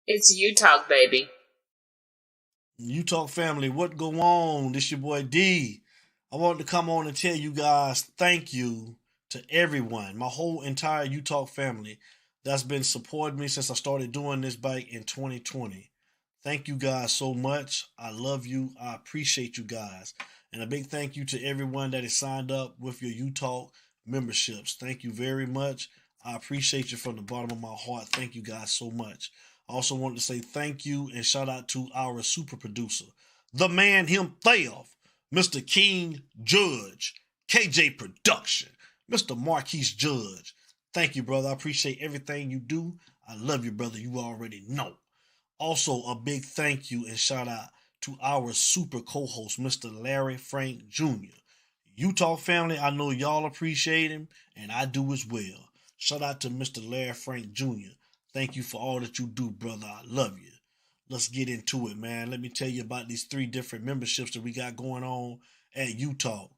It's you talk, baby. You Talk family, what go on? This your boy D. I wanted to come on and tell you guys thank you to everyone, my whole entire You Talk family that's been supporting me since I started doing this back in 2020. Thank you guys so much. I love you. I appreciate you guys. And a big thank you to everyone that is signed up with your You Talk memberships. Thank you very much. I appreciate you from the bottom of my heart. Thank you guys so much. I also wanted to say thank you and shout out to our super producer, the man himself, Mr. King Judge, KJ Production, Mr. Marquise Judge. Thank you, brother. I appreciate everything you do. I love you, brother. You already know. Also, a big thank you and shout out to our super co-host, Mr. Larry Frank Jr. Utah family, I know y'all appreciate him, and I do as well. Shout out to Mr. Larry Frank Jr. Thank you for all that you do, brother. I love you. Let's get into it, man. Let me tell you about these 3 different memberships that we got going on at Utah.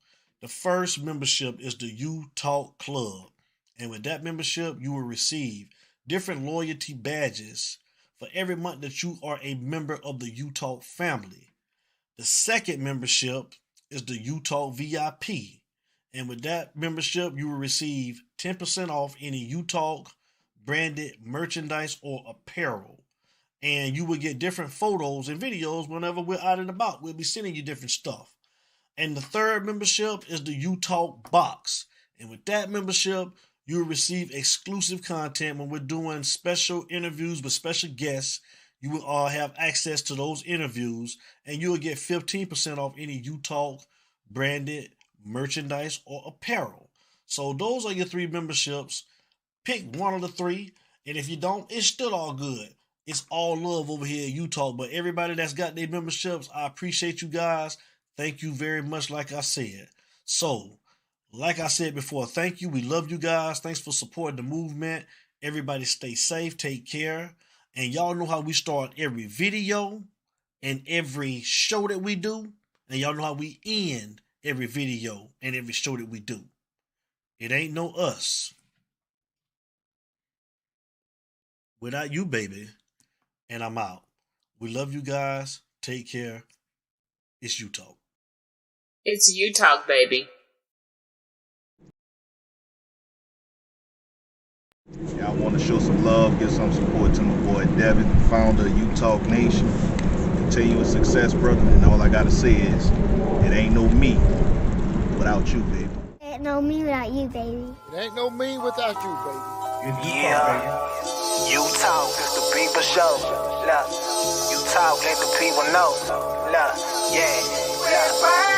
The first membership is the Utah Club. And with that membership, you will receive different loyalty badges for every month that you are a member of the Utah family. The second membership is the Utah VIP. And with that membership, you will receive 10% off any Utah branded merchandise or apparel. And you will get different photos and videos whenever we're out and about. We'll be sending you different stuff. And the third membership is the Utah Box. And with that membership, you will receive exclusive content when we're doing special interviews with special guests. You will have access to those interviews, and you will get 15% off any Utah branded merchandise or apparel. So those are your 3 memberships. Pick one of the 3, and if you don't, it's still all good. It's all love over here at Utah, but everybody that's got their memberships, I appreciate you guys. Thank you very much, like I said. So, like I said before, thank you. We love you guys. Thanks for supporting the movement. Everybody stay safe, take care. And y'all know how we start every video and every show that we do. And y'all know how we end every video and every show that we do. It ain't no us without you, baby. And I'm out. We love you guys. Take care. It's You Talk. It's you talk, baby. Yeah, I want to show some love, give some support to my boy Devin, founder of Utah Nation. Continuous success, brother. And all I gotta say is, it ain't no me without you, baby. Ain't no me without you, baby. It ain't no me without you, baby. Yeah, you talk, it's the people show. Look, you talk, let the people know. Look, yeah.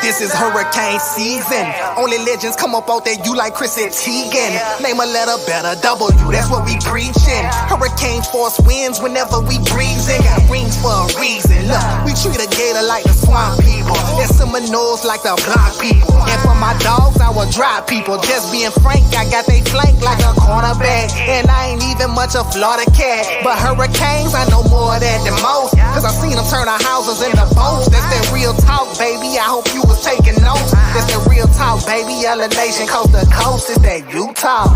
This is hurricane season. Only legends come up out there, you like Chris and Teigen. Name a letter better, W, that's what we preaching. Hurricane force winds whenever we breezing. Got rings for a reason. Look, we treat a gator like the swamp people. And Seminoles like the block people. And for my dogs, I will drive people. Just being frank, I got they flank like a cornerback. And I ain't even much a Florida cat. But hurricanes, I know more of that than most. Cause I seen them turn our houses into boats. That's that real talk, baby. I hope you was taking notes. That's that real talk, baby. Elevation coast to coast. It's that Utah.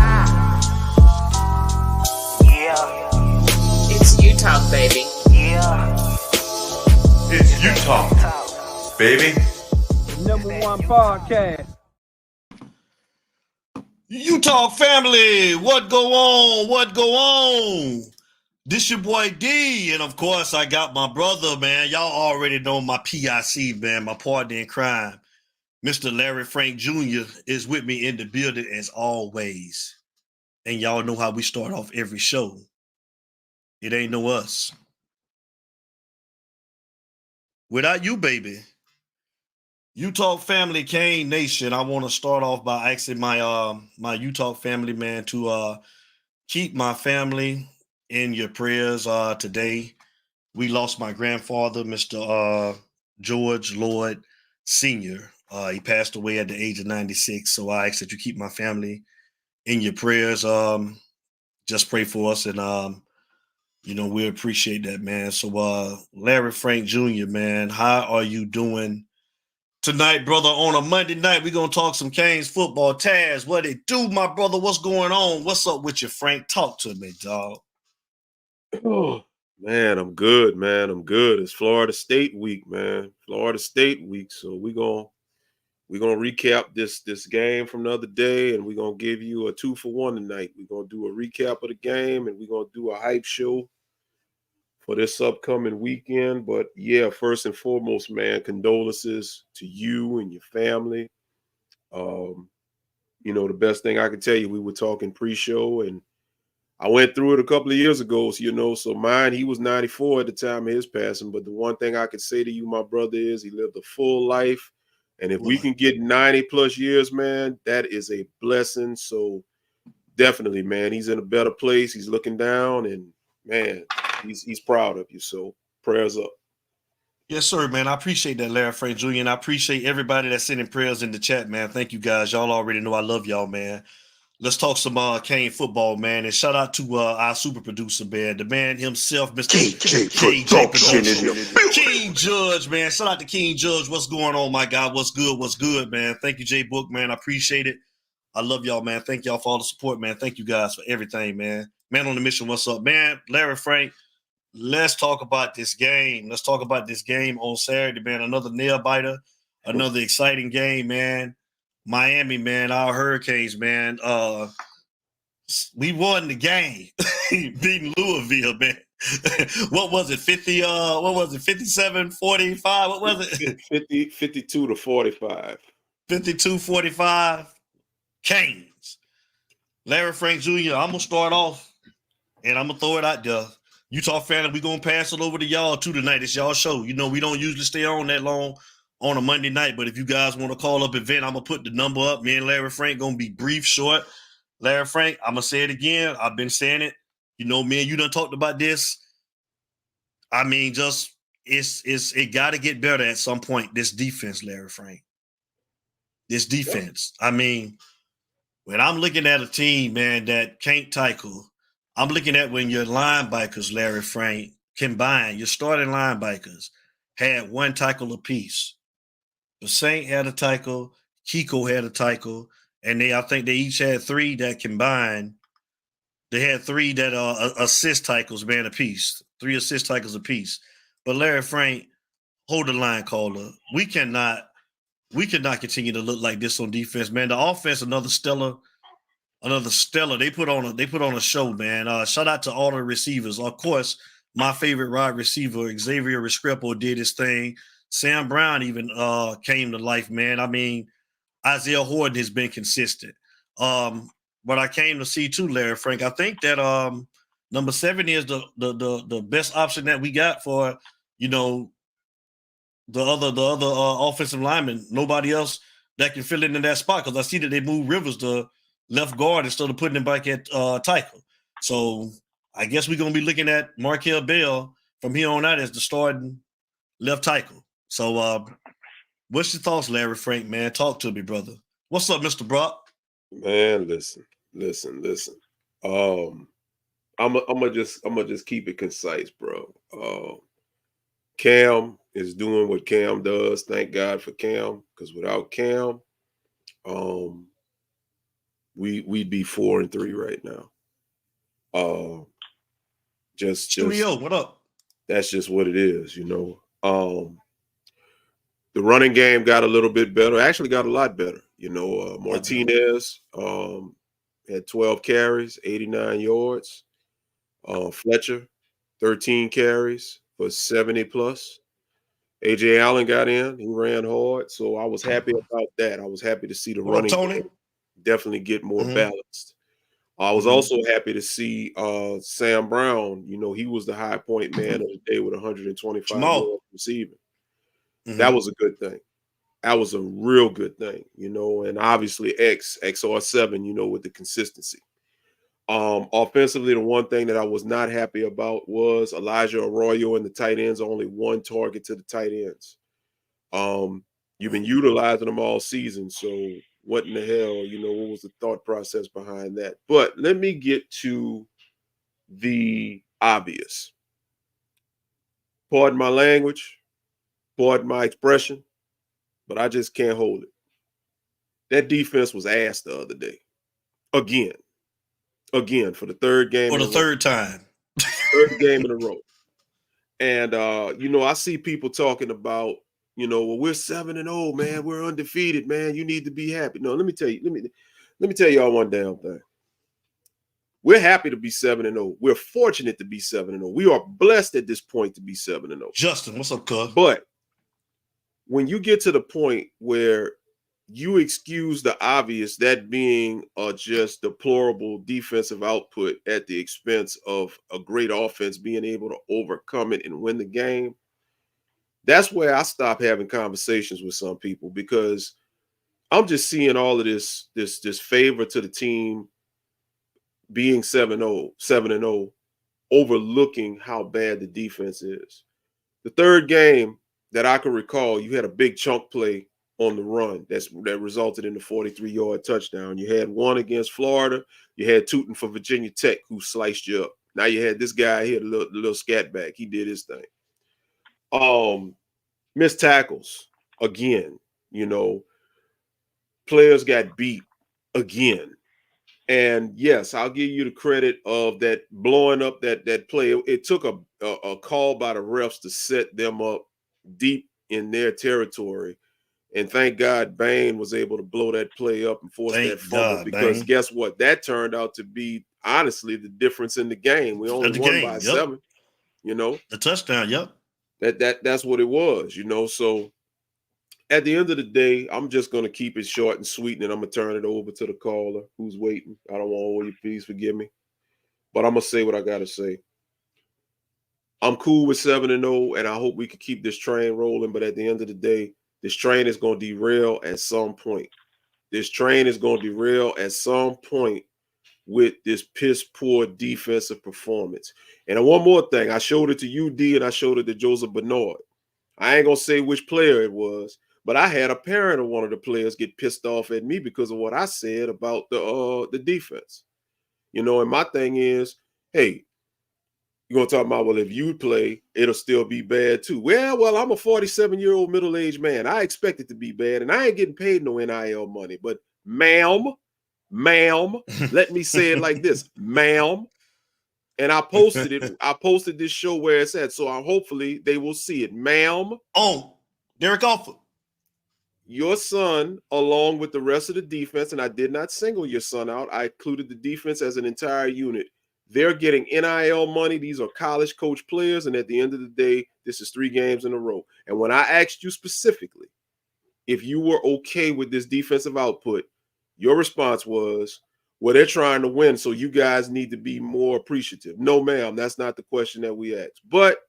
Yeah. It's you talk, baby. Yeah. It's You Talk, baby. The #1 podcast. You Talk family, what go on? What go on? This your boy D, and of course I got my brother, man. Y'all already know my PIC, man, my partner in crime. Mr. Larry Frank Jr. is with me in the building as always. And y'all know how we start off every show. It ain't no us without you, baby. Utah family, Kane Nation. I want to start off by asking my Utah family, man, to keep my family in your prayers today. We lost my grandfather, Mr. George Lloyd Sr. He passed away at the age of 96. So I ask that you keep my family in your prayers. Just pray for us, and we appreciate that, man. So Larry Frank Jr., man, how are you doing tonight, brother? On a Monday night, we're going to talk some Canes football. Taz, what it do, my brother? What's going on? What's up with you, Frank? Talk to me, dog. Man, I'm good, man. I'm good. It's Florida State week, man. Florida State week. So we're gonna recap this game from the other day, and we're gonna give you a 2-for-1 tonight. We're gonna do a recap of the game, and we're gonna do a hype show for this upcoming weekend. But yeah, first and foremost, man, condolences to you and your family. Um, the best thing I can tell you, we were talking pre-show, and I went through it a couple of years ago, so mine, he was 94 at the time of his passing. But the one thing I could say to you, my brother, is he lived a full life. And if we can get 90 plus years, man, that is a blessing. So definitely, man, he's in a better place. He's looking down, and man, he's proud of you. So prayers up. Yes, sir, man. I appreciate that, Larry Frank Jr., and I appreciate everybody that's sending prayers in the chat, man. Thank you, guys. Y'all already know I love y'all, man. Let's talk some Kane football, man. And shout out to our super producer, man, the man himself, Mr. KJ Production. King Judge, man. Shout out to King Judge. What's going on, my guy? What's good? What's good, man? Thank you, J Book, man. I appreciate it. I love y'all, man. Thank y'all for all the support, man. Thank you guys for everything, man. Man on the mission, what's up, man? Larry Frank, let's talk about this game. Let's talk about this game on Saturday, man. Another nail biter, another exciting game, man. Miami, man, our Hurricanes, man. We won the game, beating Louisville, man. What was it? 50, 57, 45? What was it? 52 to 45. 52-45. Canes. Larry Frank Jr., I'm gonna start off and I'm gonna throw it out there. Utah family, we're gonna pass it over to y'all too tonight. It's y'all show. We don't usually stay on that long on a Monday night, but if you guys want to call up event, I'm gonna put the number up. Me and Larry Frank gonna be brief, short. Larry Frank, I'm gonna say it again. I've been saying it. Me and you done talked about this. I mean, it gotta get better at some point. This defense, Larry Frank. This defense. I mean, when I'm looking at a team, man, that can't tackle, I'm looking at when your linebackers, Larry Frank, combined, your starting linebackers had one tackle apiece. The Saint had a tackle, Kiko had a tackle, and I think they each had three that combined. They had three that assist tackles, man, apiece. 3 assist tackles apiece. But Larry Frank, hold the line, caller. We cannot continue to look like this on defense, man. The offense, another stellar. They put on a show, man. Shout out to all the receivers. Of course, my favorite wide receiver, Xavier Restrepo, did his thing. Sam Brown even came to life, man. I mean, Isaiah Horton has been consistent. What I came to see too, Larry Frank, I think that number 7 is the best option that we got for, the other offensive lineman. Nobody else that can fill in that spot, because I see that they moved Rivers to left guard instead of putting him back at tackle. So I guess we're going to be looking at Markel Bell from here on out as the starting left tackle. So what's your thoughts, Larry Frank, man? Talk to me, brother. What's up, Mr. Brock? Man, listen. I'm gonna just keep it concise, bro. Cam is doing what Cam does. Thank God for Cam, because without Cam, we'd be 4-3 right now. Just Studio, what up? That's just what it is, The running game got a little bit better. Actually got a lot better. Martinez had 12 carries, 89 yards. Fletcher, 13 carries for 70 plus. AJ Allen got in. He ran hard. So I was happy about that. I was happy to see the running game definitely get more balanced. I was also happy to see Sam Brown. He was the high point man of the day with 125 yards receiving. That was a good thing. That was a real good thing, and obviously XR7, with the consistency. Offensively, the one thing that I was not happy about was Elijah Arroyo and the tight ends, only one target to the tight ends. You've been utilizing them all season, so what in the hell, what was the thought process behind that? But let me get to the obvious. Pardon my language, pardon my expression, but I just can't hold it. That defense was ass the other day. Again, for the third game. For the third time. Third game in a row. And I see people talking about, well, we're 7-0, man. We're undefeated, man. You need to be happy. No, let me tell you, let me tell y'all one damn thing. We're happy to be 7-0. We're fortunate to be 7-0. We are blessed at this point to be 7-0. Justin, what's up, cuz? But when you get to the point where you excuse the obvious, that being just deplorable defensive output at the expense of a great offense being able to overcome it and win the game, that's where I stop having conversations with some people, because I'm just seeing all of this favor to the team being 7-0, overlooking how bad the defense is. The third game that I can recall, you had a big chunk play on the run that resulted in the 43-yard touchdown. You had one against Florida. You had Tootin for Virginia Tech, who sliced you up. Now you had this guy here, the little scat back. He did his thing. Missed tackles again. Players got beat again. And yes, I'll give you the credit of that blowing up that play. It took a call by the refs to set them up deep in their territory. And thank God Bain was able to blow that play up and force that fumble, because guess what? That turned out to be, honestly, the difference in the game. We only won by 7, The touchdown, yep. That's what it was, So at the end of the day, I'm just going to keep it short and sweet, and I'm going to turn it over to the caller who's waiting. I don't want to hold you. Please forgive me. But I'm going to say what I got to say. I'm cool with 7-0, and I hope we can keep this train rolling. But at the end of the day, this train is going to derail at some point. This train is going to derail at some point with this piss-poor defensive performance. And one more thing. I showed it to you, D, and I showed it to Joseph Bernard. I ain't going to say which player it was, but I had a parent of one of the players get pissed off at me because of what I said about the defense. And my thing is, hey, you're going to talk about, well, if you play, it'll still be bad too. Well, I'm a 47-year-old middle-aged man. I expect it to be bad, and I ain't getting paid no NIL money. But ma'am, let me say it like this, ma'am. And I posted it. I posted this show where it's at. So hopefully they will see it. Ma'am. Oh, Derek Alford. Your son, along with the rest of the defense, and I did not single your son out. I included the defense as an entire unit. They're getting NIL money. These are college coach players. And at the end of the day, this is 3 games in a row. And when I asked you specifically if you were okay with this defensive output, your response was, well, they're trying to win, so you guys need to be more appreciative. No, ma'am, that's not the question that we asked. But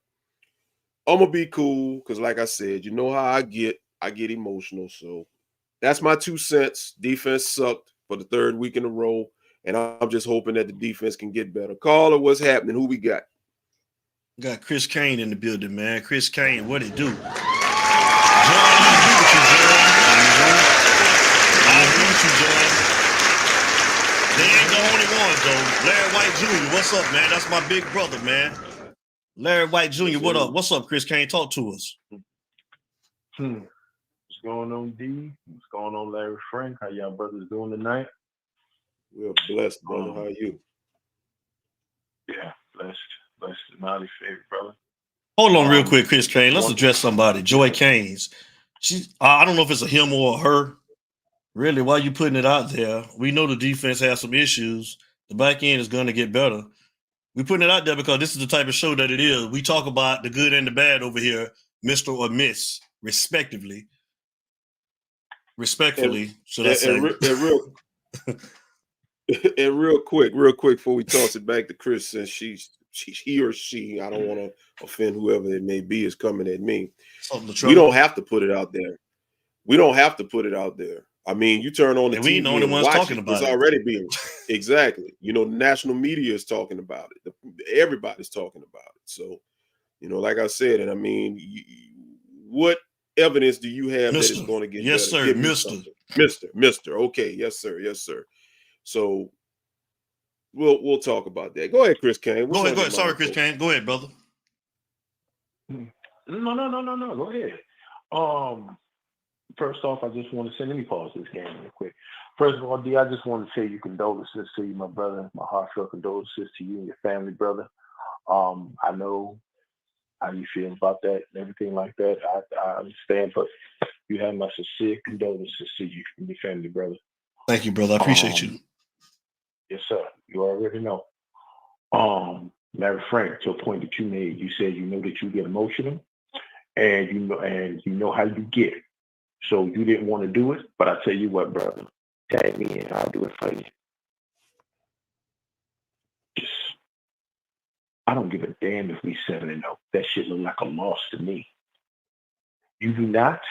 I'm going to be cool because, like I said, you know how I get emotional. So that's my 2 cents. Defense sucked for the 3rd week in a row, and I'm just hoping that the defense can get better. Caller, what's happening? Who we got? We got Chris Kane in the building, man. Chris Kane, what it do? They ain't the only ones, though. Larry White Jr., what's up, man? That's my big brother, man. Larry White Jr., what up? What's up, Chris Kane? Talk to us. What's going on, D? What's going on, Larry Frank? How y'all brothers doing tonight? We're blessed, brother. How are you? Yeah, blessed. Blessed is my favorite brother. Hold on real quick, Chris Kane. Let's address somebody. Joy Keynes. I don't know if it's a him or a her. Really, why you putting it out there? We know the defense has some issues. The back end is going to get better. We're putting it out there because this is the type of show that it is. We talk about the good and the bad over here, Mr. or Miss, respectively. Respectfully, should I say. And real quick before we toss it back to Chris, since he or she, I don't want to offend whoever it may be, is coming at me. We don't have to put it out there. We don't have to put it out there. I mean, you turn on the TV and watch it, it's already being exactly. The national media is talking about it. Everybody's talking about it. So, like I said, and I mean, what evidence do you have that it's going to get better? Yes, sir, Mister. Okay, yes, sir. So we'll talk about that. Go ahead, Chris Kane. Go ahead. Sorry, Chris Kane. Go ahead, brother. No. Go ahead. First off, I just want to say, let me pause this game real quick. First of all, D, I just want to say your condolences to you, my brother. My heartfelt condolences to you and your family, brother. I know how you feel about that and everything like that. I understand, but you have my sincere condolences to you and your family, brother. Thank you, brother. I appreciate you. Yes, sir. You already know. Mary Frank, to a point that you made, you said you know that you get emotional, and you know how you get. So you didn't want to do it, but I tell you what, brother, tag me in. I'll do it for you. Just, I don't give a damn if we 7-0. That shit look like a loss to me. You do not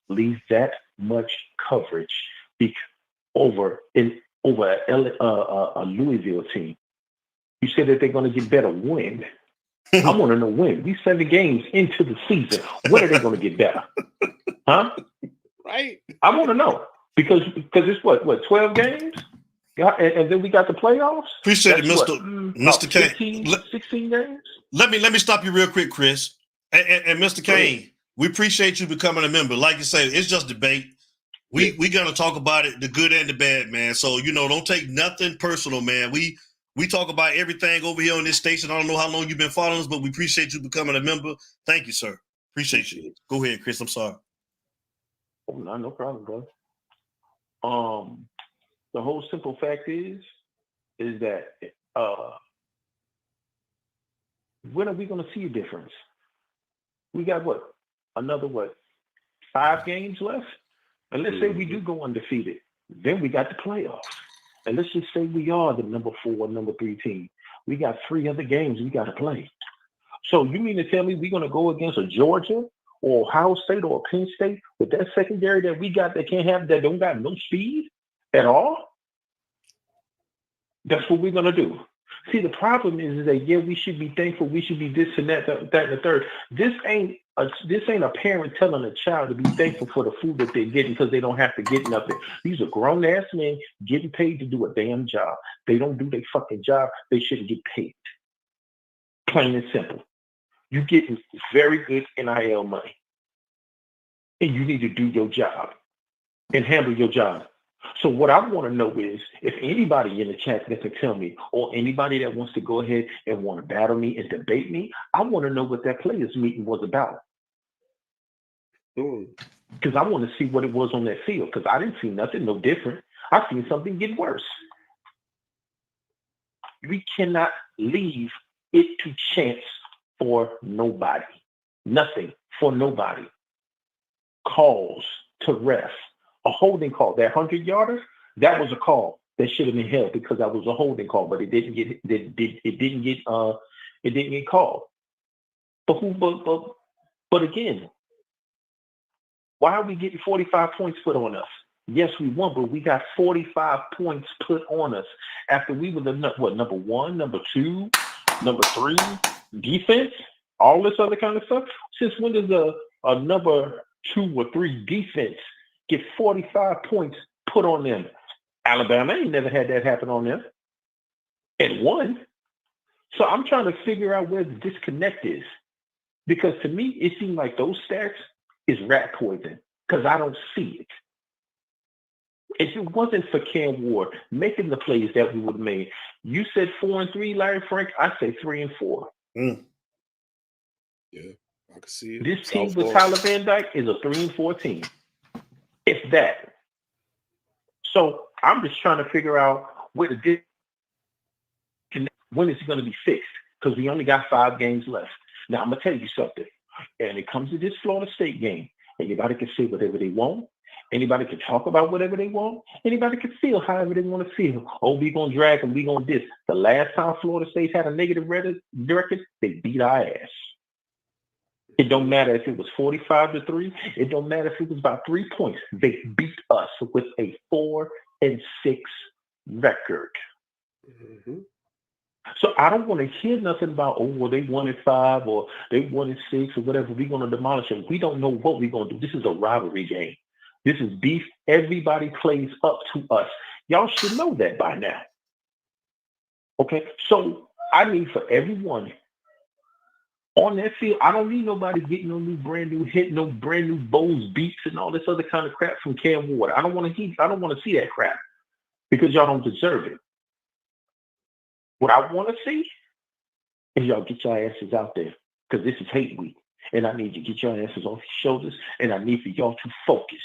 leave that much coverage over a Louisville team. You said that they're going to get better. When? I want to know when. We 7 games into the season. When are they going to get better? Huh? Right. I want to know because it's what 12 games? Yeah, and then we got the playoffs. Appreciate That's it, Mr. Kane. 15, 16 games. Let me stop you real quick, Chris. And Mr. Kane, we appreciate you becoming a member. Like you say, it's just debate. We gonna talk about it, the good and the bad, man. So don't take nothing personal, man. We talk about everything over here on this station. I don't know how long you've been following us, but we appreciate you becoming a member. Thank you, sir. Appreciate you. Go ahead, Chris. I'm sorry. Oh, no problem, bro. The whole simple fact is that when are we going to see a difference? We got another 5 games left? And let's say we do go undefeated. Then we got the playoffs. And let's just say we are the number 4, number 3 team. We got 3 other games we got to play. So you mean to tell me we're going to go against a Georgia or Ohio State or Penn State with that secondary that we got that don't got no speed at all? That's what we're going to do. See, the problem is that, we should be thankful. We should be this and that, and the third. This ain't a parent telling a child to be thankful for the food that they're getting because they don't have to get nothing. These are grown-ass men getting paid to do a damn job. They don't do their fucking job. They shouldn't get paid. Plain and simple. You're getting very good NIL money. And you need to do your job and handle your job. So what I want to know is if anybody in the chat that can tell me, or anybody that wants to go ahead and want to battle me and debate me, I want to know what that players meeting was about. Because I want to see what it was on that field, because I didn't see nothing no different. I seen something get worse. We cannot leave it to chance for nobody. Nothing for nobody. Calls to ref. A holding call, that 100-yarder, that was a call that should have been held because that was a holding call, but it didn't get called. But again, why are we getting 45 points put on us? Yes, we won, but we got 45 points put on us after we were the number 1, number 2, number 3 defense, all this other kind of stuff. Since when does a number 2 or 3 defense get 45 points put on them? Alabama ain't never had that happen on them and won. So I'm trying to figure out where the disconnect is, because to me it seems like those stats is rat poison because I don't see it. If it wasn't for Cam Ward making the plays that we would have made, you said 4-3, Larry Frank. I say 3-4. Yeah, I can see it. This team with Tyler Van Dyke is a 3-4 team. If that. So I'm just trying to figure out when it's going to be fixed, because we only got 5 games left. Now I'm gonna tell you something. And it comes to this Florida State game. Anybody can say whatever they want. Anybody can talk about whatever they want. Anybody can feel however they want to feel. Oh, we gonna drag them. We gonna this. The last time Florida State had a negative record, they beat our ass. It don't matter if it was 45-3. It don't matter if it was about 3 points. They beat us with a 4-6 record. Mm-hmm. So I don't want to hear nothing about, they 1-5 or they 1-6 or whatever. We're going to demolish them. We don't know what we're going to do. This is a rivalry game. This is beef. Everybody plays up to us. Y'all should know that by now. Okay? So I need for everyone on that field, I don't need nobody getting no new brand new hit, no brand new bows, beats, and all this other kind of crap from Cam Ward. I don't want to see that crap because y'all don't deserve it. What I want to see is y'all get your asses out there because this is hate week. And I need you to get your asses off your shoulders, and I need for y'all to focus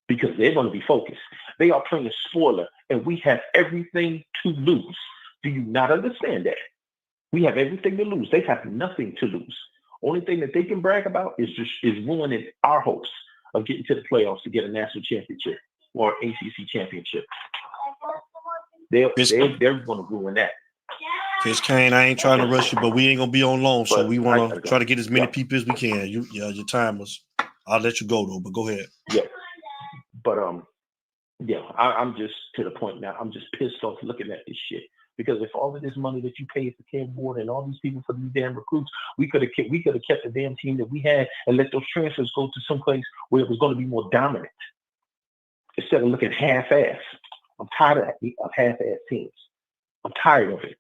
because they're going to be focused. They are playing spoiler, and we have everything to lose. Do you not understand that? We have everything to lose. They have nothing to lose. Only thing that they can brag about is ruining our hopes of getting to the playoffs to get a national championship or ACC championship. They're going to ruin that. Chris Kane, I ain't trying to rush you, but we ain't gonna be on long, so we want to try to get as many people as we can. Your time was. I'll let you go though, but go ahead. Yeah, but I'm just to the point now. I'm just pissed off looking at this shit because if all of this money that you paid for Ken Ward and all these people for these damn recruits, we could have kept the damn team that we had and let those transfers go to some place where it was going to be more dominant instead of looking half-ass. I'm tired of half-ass teams. I'm tired of it.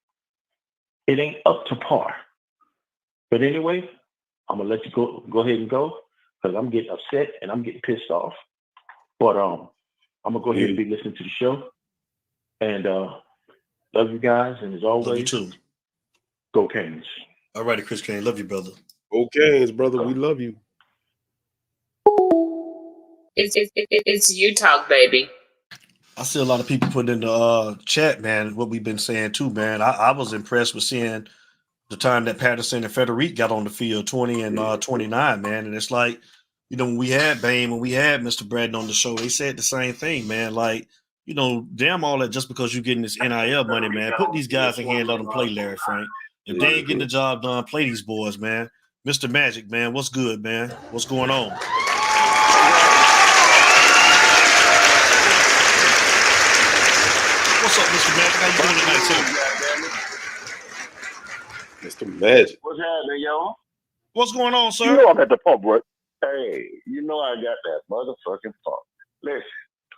It ain't up to par. But anyway, I'm gonna let you go ahead and go because I'm getting upset and I'm getting pissed off. But I'm gonna go ahead and be listening to the show. And love you guys. And as always, love you too. Go Canes. All righty, Chris Kane. Love you, brother. Go Canes, brother. We love you. It's you talk, baby. I see a lot of people putting in the chat, man, what we've been saying too, man. I was impressed with seeing the time that Patterson and Federic got on the field, 20 and 29, man. And it's like, you know, when we had Bame, when we had Mr. Braden on the show, they said the same thing, man. Like, you know, damn all that just because you're getting this NIL money, man. Put these guys in hand, let them play, Larry Frank. If they ain't getting the job done, play these boys, man. Mr. Magic, man, what's good, man? What's going on? What's up, Mr. Magic? How you doing tonight, sir? Mr. Magic. What's happening, y'all? What's going on, sir? You know I'm at the pump, bro. Hey, you know I got that motherfucking pump. Listen,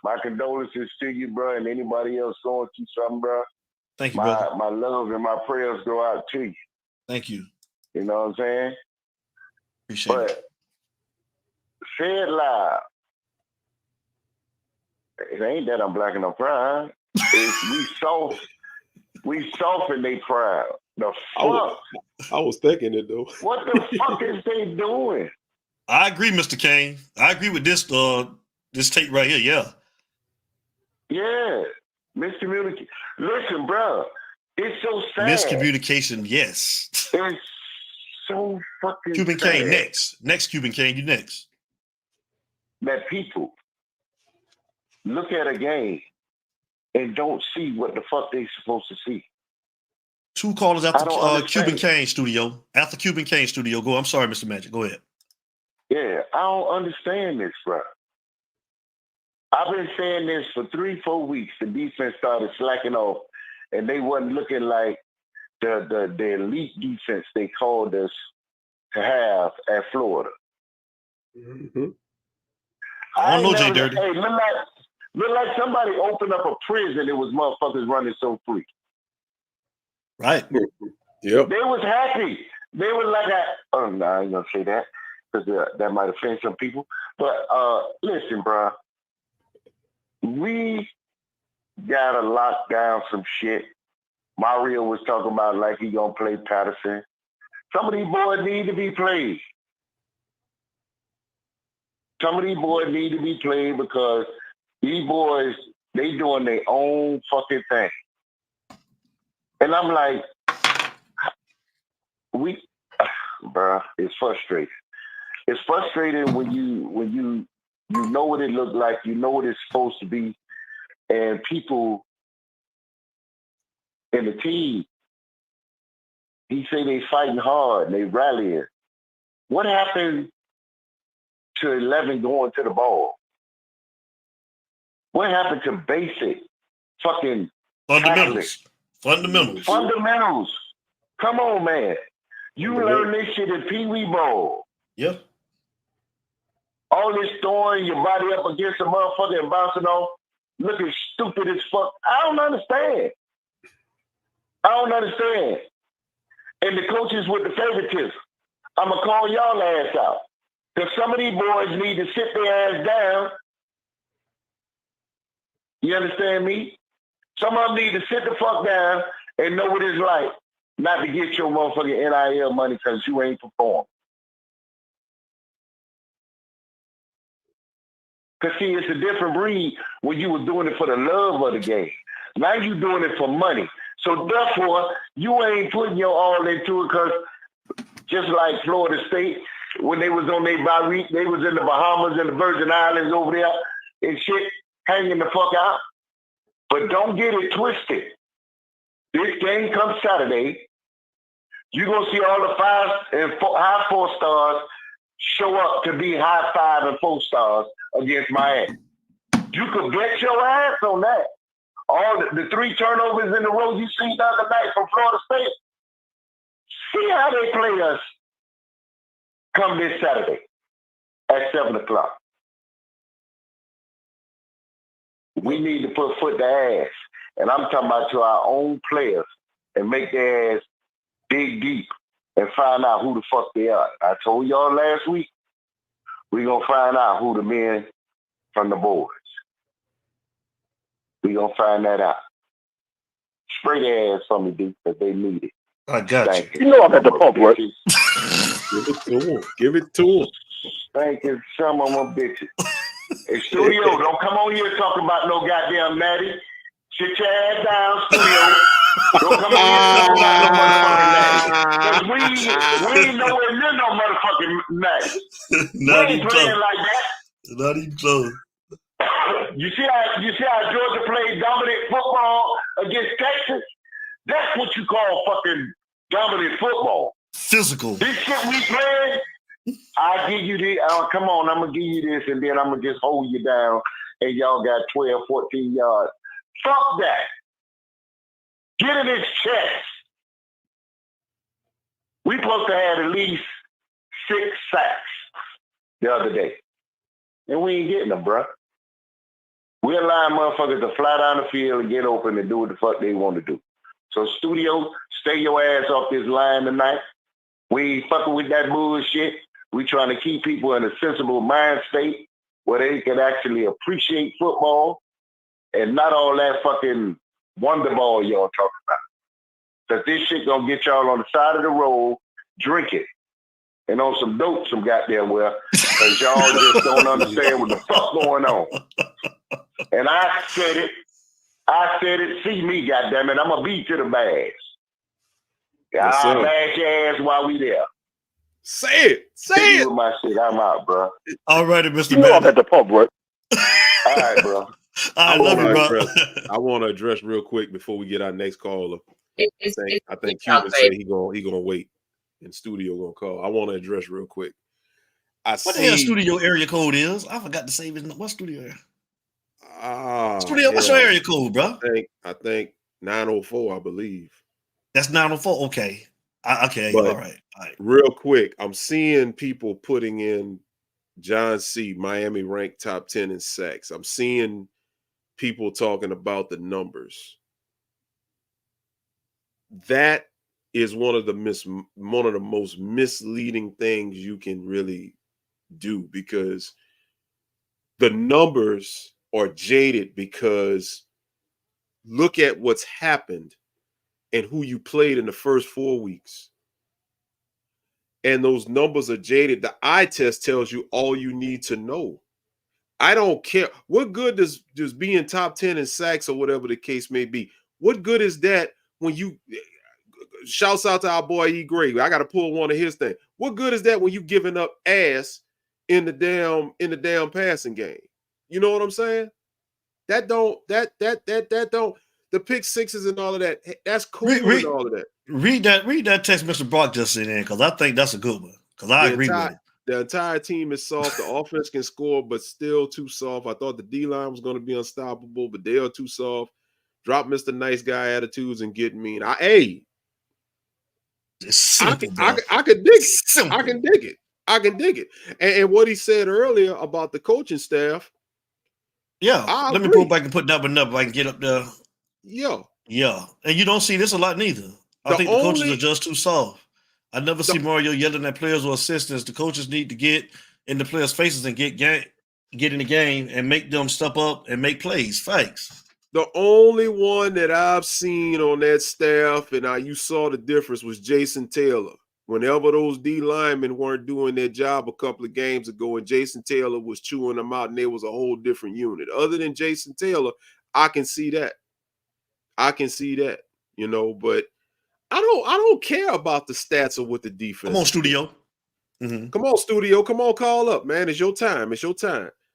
my condolences to you, bro, and anybody else going through something, bro. Thank you, brother. My love and my prayers go out to you. Thank you. You know what I'm saying? Appreciate it. Say it loud. It ain't that I'm black and I'm proud. It's we soften they proud. The fuck? I was thinking it though. What the fuck is they doing? I agree, Mr. Kane. I agree with this this tape right here, yeah. Yeah. Miscommunication. Listen, bro. It's so sad. Miscommunication, yes. It's so fucking Cuban sad. Kane next. Next Cuban Kane, you next. That people look at a game and don't see what the fuck they supposed to see. Two callers after Cuban Kane studio. After Cuban Kane studio. Go. I'm sorry, Mr. Magic. Go ahead. Yeah, I don't understand this, bro. I've been saying this for 3-4 weeks. The defense started slacking off, and they wasn't looking like the elite defense they called us to have at Florida. Mm-hmm. I don't know, Jay Dirty. Hey, look like somebody opened up a prison. It was motherfuckers running so free. Right. Yep. They was happy. They were like, oh no, I ain't gonna say that because that might offend some people. But listen, bro, we gotta lock down some shit. Mario was talking about like he gonna play Patterson. Some of these boys need to be played. Some of these boys need to be played because these boys, they doing their own fucking thing. And I'm like, bruh, it's frustrating. It's frustrating when you know what it looked like, you know what it's supposed to be, and people in the team, he say they fighting hard and they rallying. What happened to 11 going to the ball? What happened to basic fucking fundamentals? Fundamentals. Come on, man. You learn this shit in Pee Wee ball. Yeah. All this throwing your body up against a motherfucker and bouncing off, looking stupid as fuck. I don't understand. And the coaches with the favoritism. I'm going to call y'all ass out. Because some of these boys need to sit their ass down. You understand me? Some of them need to sit the fuck down and know what it's like not to get your motherfucking NIL money because you ain't performed. Because, see, it's a different breed when you was doing it for the love of the game. Now you doing it for money. So, therefore, you ain't putting your all into it because just like Florida State, when they was on their bye week, they was in the Bahamas and the Virgin Islands over there and shit, hanging the fuck out. But don't get it twisted. This game comes Saturday. You're going to see all the 5 and high 4 stars show up to be high 5 and 4 stars against Miami. You could bet your ass on that. All the 3 turnovers in a row you seen the other night from Florida State. See how they play us come this Saturday at 7 o'clock. We need to put foot to ass. And I'm talking about to our own players and make their ass dig deep and find out who the fuck they are. I told y'all last week, we're going to find out who the men from the boys. We're going to find that out. Spray their ass for me, D, because they need it. I got Thank you. You know I'm at the pump, right? Give it to him. Give it to him. Thank you, some of my bitches. Hey, studio, don't come on here talking about no goddamn Natty. Sit your ass down, studio. Don't come on here talking about no motherfucking Natty. Because we ain't nowhere near no motherfucking Natty. We ain't playing like that. Not even close. You see how Georgia played dominant football against Texas? That's what you call fucking dominant football. Physical. This shit we playing, I give you this. Come on, I'm going to give you this, and then I'm going to just hold you down, and y'all got 12, 14 yards. Fuck that. Get in his chest. We supposed to have at least 6 sacks the other day. And we ain't getting them, bro. We allowing motherfuckers to fly down the field and get open and do what the fuck they want to do. So, studio, stay your ass off this line tonight. We ain't fucking with that bullshit. We trying to keep people in a sensible mind state where they can actually appreciate football and not all that fucking wonder ball y'all talking about. Because this shit gonna get y'all on the side of the road, drink it, and on some dope some goddamn well, because y'all just don't understand what the fuck going on. And I said it, see me, goddammit, I'm gonna beat to the bags. I'll bash your ass while we there. Say it. Say it. With my shit, I'm out, bro. All righty, Mr. You know I'm Madden. at the pump, bro. All right, bro. I love you, bro. I want to address real quick before we get our next caller. I think Talk, Cuban said he gonna wait, and studio gonna call. I want to address real quick. What the hell studio area code is? I forgot to save his. What studio area? Studio, what's your area code, bro? I think 904, I believe. That's 904. Okay. Okay. But all right. Real quick, I'm seeing people putting in John C. Miami ranked top 10 in sacks. I'm seeing people talking about the numbers. That is one of the most misleading things you can really do, because the numbers are jaded, because look at what's happened and who you played in the first 4 weeks. And those numbers are jaded. The eye test tells you all you need to know. I don't care. What good does being top 10 in sacks or whatever the case may be? What good is that when you shouts out to our boy E. Gray? I got to pull one of his things. What good is that when you giving up ass in the damn passing game? You know what I'm saying? That don't the pick sixes and all of that. That's cool and all of that. Read that text Mr. Brock just sent in, because I think that's a good one. Because I agree with it. The entire team is soft. The offense can score, but still too soft. I thought the D-line was going to be unstoppable, but they are too soft. Drop Mr. Nice Guy attitudes and get mean. I can dig it. Simple. I can dig it. I can dig it. And what he said earlier about the coaching staff. Yeah. Let me pull back and put number I can get up there. Yeah. Yeah. And you don't see this a lot neither. I think the coaches are just too soft. I never see Mario yelling at players or assistants. The coaches need to get in the players' faces and get in the game and make them step up and make plays. Thanks. The only one that I've seen on that staff, and you saw the difference, was Jason Taylor. Whenever those D linemen weren't doing their job a couple of games ago, and Jason Taylor was chewing them out, and there was a whole different unit. Other than Jason Taylor, I can see that. You know, but I don't care about the stats of what the defense. Come on, studio. Mm-hmm. Come on, studio. Come on, call up, man. It's your time.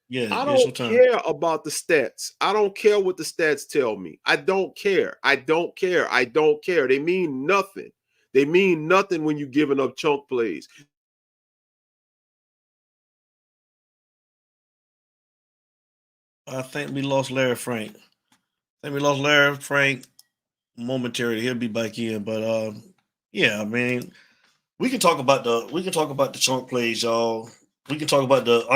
Yeah, I don't care about the stats. I don't care what the stats tell me. I don't care. They mean nothing. They mean nothing when you're giving up chunk plays. I think we lost Larry Frank. Momentarily. He'll be back in, but yeah, I mean, we can talk about the chunk plays, y'all. We can talk about what the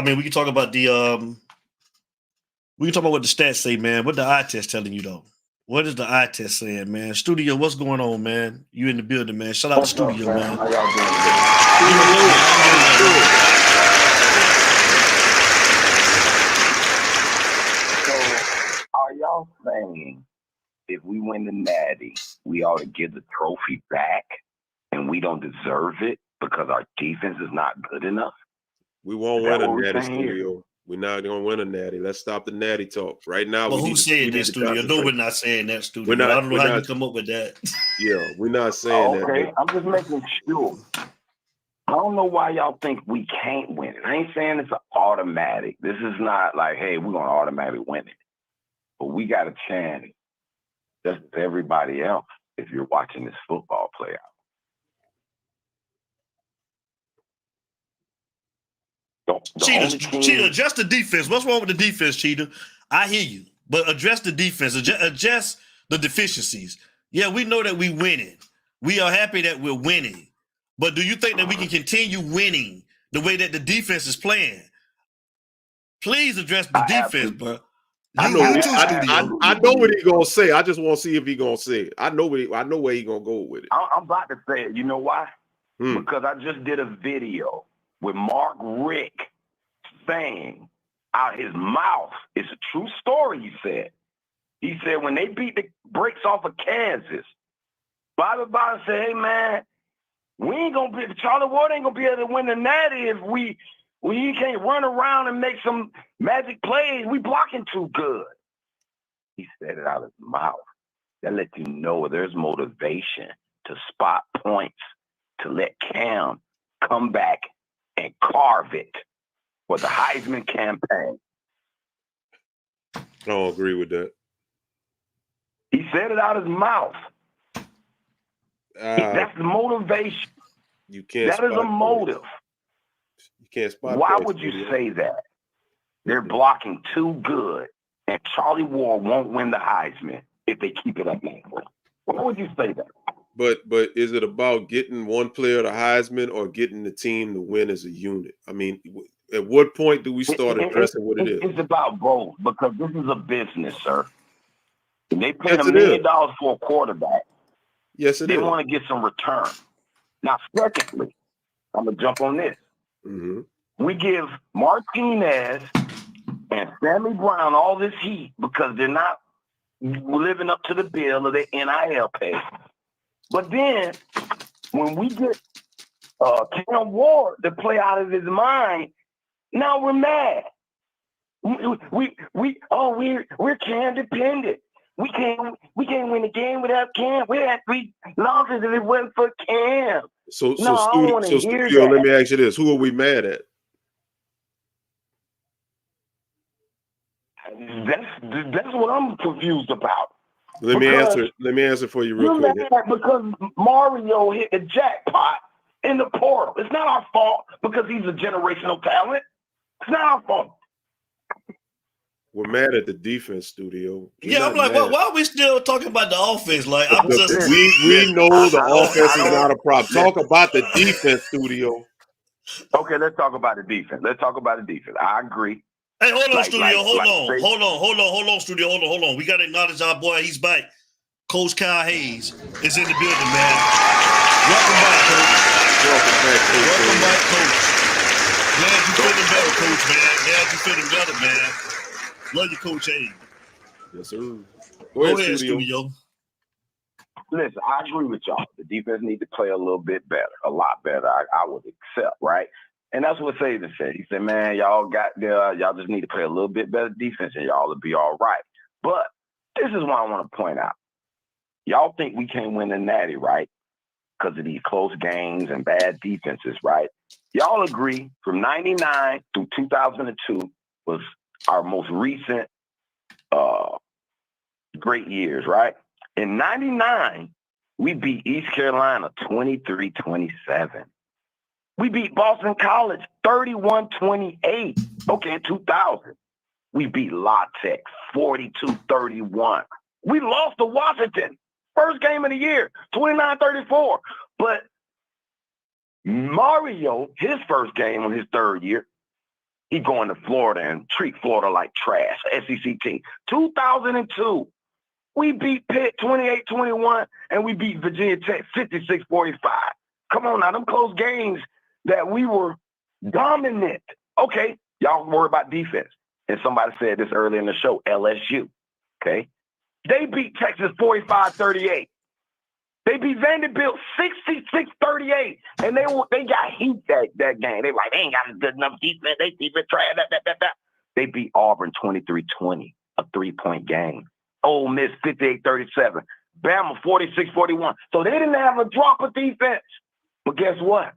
stats say, man. What the eye test telling you though? What is the eye test saying, man? Studio, what's going on, man? You in the building, man. Shout out to studio, man. How y'all doing today? So, are y'all saying if we win the Natty, we ought to give the trophy back and we don't deserve it because our defense is not good enough? We won't win a Natty, studio. We're not going to win a Natty. Let's stop the Natty talk right now. Well, who said that, studio? No, we're not saying that, studio. I don't know how you come up with that. Yeah, we're not saying that. Okay, I'm just making sure. I don't know why y'all think we can't win it. I ain't saying it's an automatic. This is not like, hey, we're going to automatically win it. But we got a chance, just as everybody else, if you're watching this football play out. Cheetah, adjust the defense. What's wrong with the defense, Cheetah? I hear you, but address the defense. Adjust the deficiencies. Yeah, we know that we're winning. We are happy that we're winning. But do you think that we can continue winning the way that the defense is playing? Please address the defense, bro. I know what he's gonna say. I just want to see if he's gonna say it. I know where he's gonna go with it. I'm about to say it. You know why? Because I just did a video with Mark Rick saying out his mouth, it's a true story, he said. He said when they beat the brakes off of Kansas, Bobby Bowden said, hey, man, Charlie Ward ain't going to be able to win the Natty if we can't run around and make some magic plays. We blocking too good. He said it out of his mouth. That lets you know there's motivation to spot points, to let Cam come back and carve it for the Heisman campaign. I don't agree with that. He said it out of his mouth. That's the motivation. You can't. That is a motive. You can't spot. Why would you say that? They're blocking too good, and Charlie Ward won't win the Heisman if they keep it up now. Why would you say that? But is it about getting one player to Heisman or getting the team to win as a unit? I mean, at what point do we start addressing what it is? It's about both, because this is a business, sir. And they paid $1 million for a quarterback. Yes, they want to get some return. Now, secondly, I'm going to jump on this. Mm-hmm. We give Martinez and Sammy Brown all this heat because they're not living up to the bill of the NIL pay. But then, when we get Cam Ward to play out of his mind, now we're mad. We're Cam dependent. We can't win the game without Cam. We had 3 losses if it wasn't for Cam. So studio, let me ask you this: who are we mad at? That's what I'm confused about. Let me answer for you real quick. Because Mario hit the jackpot in the portal. It's not our fault because he's a generational talent. It's not our fault. We're mad at the defense, studio. I'm like, why are we still talking about the offense? Like, we know the offense is not a problem. Talk about the defense, studio. Okay, let's talk about the defense. I agree. Hey, hold on, studio. Hold on, studio. Hold on. We got to acknowledge our boy. He's back. Coach Kyle Hayes is in the building, man. Welcome back, Coach. Glad you feeling better, Coach, man. Love you, Coach Hayes. Yes, sir. Go ahead, ahead, Studio. Studio. Listen, I agree with y'all. The defense need to play a little bit better, a lot better. I would accept, right? And that's what Saban said. He said, man, y'all got there. Y'all just need to play a little bit better defense and y'all will be all right. But this is what I want to point out. Y'all think we can't win the Natty, right? Because of these close games and bad defenses, right? Y'all agree from 99 through 2002 was our most recent great years, right? In 99, we beat East Carolina 23-27. We beat Boston College 31-28. Okay, in 2000. We beat La Tech 42-31. We lost to Washington. First game of the year, 29-34. But Mario, his first game on his third year, he going to Florida and treat Florida like trash, SEC team. 2002, we beat Pitt 28-21, and we beat Virginia Tech 56-45. Come on now, them close games that we were dominant. Okay, y'all worry about defense. And somebody said this earlier in the show, LSU, okay? They beat Texas 45-38. They beat Vanderbilt 66-38. And they got heat that game. They like, they ain't got a good enough defense. They defense trash. They beat Auburn 23-20, a 3-point game. Ole Miss 58-37. Bama 46-41. So they didn't have a drop of defense. But guess what?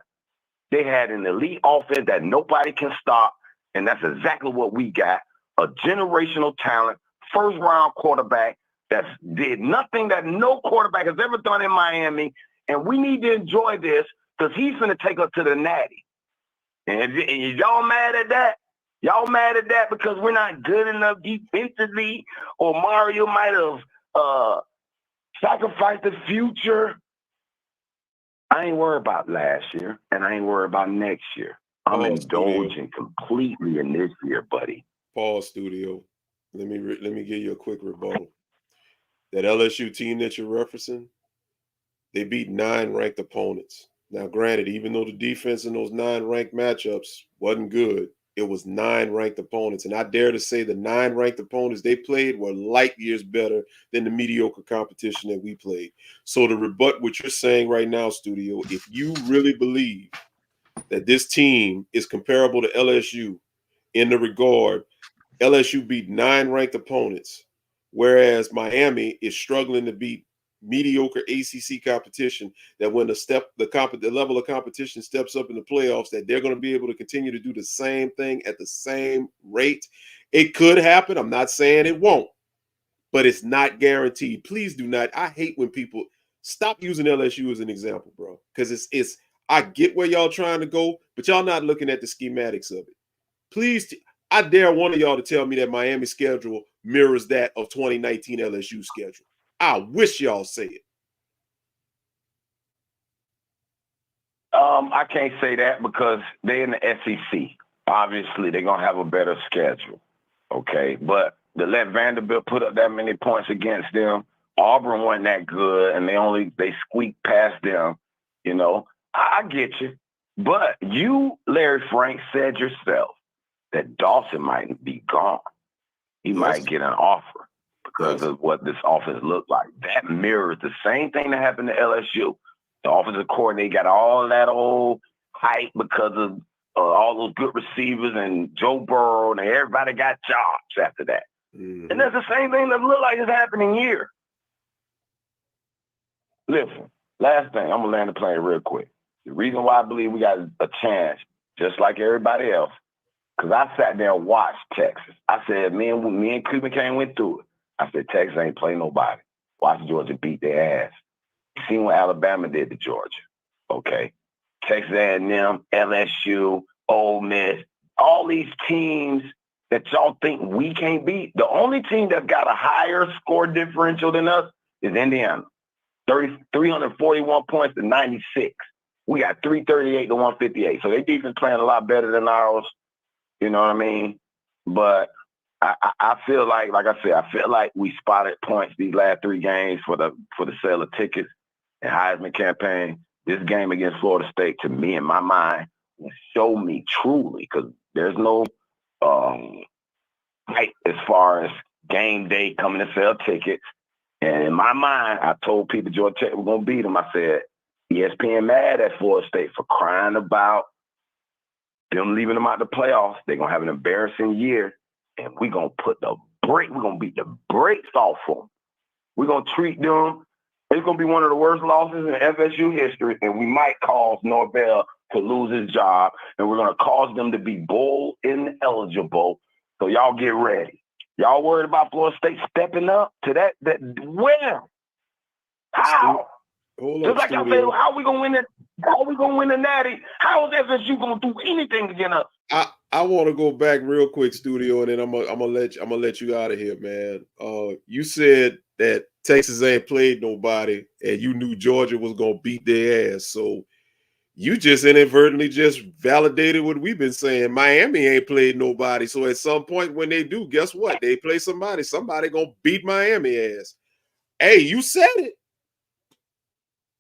They had an elite offense that nobody can stop. And that's exactly what we got. A generational talent, first-round quarterback that did nothing that no quarterback has ever done in Miami. And we need to enjoy this because he's going to take us to the Natty. And y'all mad at that? Y'all mad at that because we're not good enough defensively, or Mario might have sacrificed the future? I ain't worried about last year, and I ain't worried about next year. I'm indulging completely in this year, buddy. Pause, Studio. Let me give you a quick rebuttal. That LSU team that you're referencing, they beat 9 ranked opponents. Now, granted, even though the defense in those 9 ranked matchups wasn't good, it was 9 ranked opponents. And I dare to say the 9 ranked opponents they played were light years better than the mediocre competition that we played. So to rebut what you're saying right now, Studio, if you really believe that this team is comparable to LSU in the regard, LSU beat 9 ranked opponents, whereas Miami is struggling to beat mediocre ACC competition, that when the level of competition steps up in the playoffs, that they're going to be able to continue to do the same thing at the same rate. It could happen. I'm not saying it won't, but it's not guaranteed. Please do not. I hate when people stop using LSU as an example, bro, because it's I get where y'all trying to go, but y'all not looking at the schematics of it. Please, I dare one of y'all to tell me that Miami schedule mirrors that of 2019 LSU schedule. I wish y'all say it. I can't say that because they're in the SEC. Obviously, they're going to have a better schedule, okay? But to let Vanderbilt put up that many points against them, Auburn wasn't that good, and they squeaked past them, you know. I get you. But you, Larry Frank, said yourself that Dawson might be gone. He might get an offer because of what this offense looked like. That mirrors the same thing that happened to LSU. The offensive coordinator got all that old hype because of all those good receivers and Joe Burrow, and everybody got jobs after that. Mm-hmm. And that's the same thing that looked like it's happening here. Listen, last thing, I'm going to land the plane real quick. The reason why I believe we got a chance, just like everybody else, because I sat there and watched Texas. I said, me and Cleveland Kane went through it. I said, Texas ain't play nobody. Watch Georgia beat their ass. You seen what Alabama did to Georgia, okay? Texas A&M, LSU, Ole Miss, all these teams that y'all think we can't beat. The only team that's got a higher score differential than us is Indiana. 341 points to 96. We got 338 to 158. So their defense playing a lot better than ours. You know what I mean? But I feel like I said, I feel like we spotted points these last 3 games for the sale of tickets and Heisman campaign. This game against Florida State, to me, in my mind, will show me truly, because there's no hype as far as game day coming to sell tickets. And in my mind, I told people Georgia Tech were going to beat them. I said, ESPN mad at Florida State for crying about them leaving them out the playoffs. They're going to have an embarrassing year, and we're going to we're going to beat the brakes off them. We're going to treat them. It's going to be one of the worst losses in FSU history, and we might cause Norvell to lose his job, and we're going to cause them to be bowl ineligible. So y'all get ready. Y'all worried about Florida State stepping up to that where? How? Just like I said, how are we gonna win it? How are we gonna win the Natty? How is FSU gonna do anything against us? I want to go back real quick, studio, and then I'm gonna let you out of here, man. You said that Texas ain't played nobody, and you knew Georgia was gonna beat their ass. So you just inadvertently just validated what we've been saying. Miami ain't played nobody. So at some point when they do, guess what? They play somebody. Somebody gonna beat Miami ass. Hey, you said it.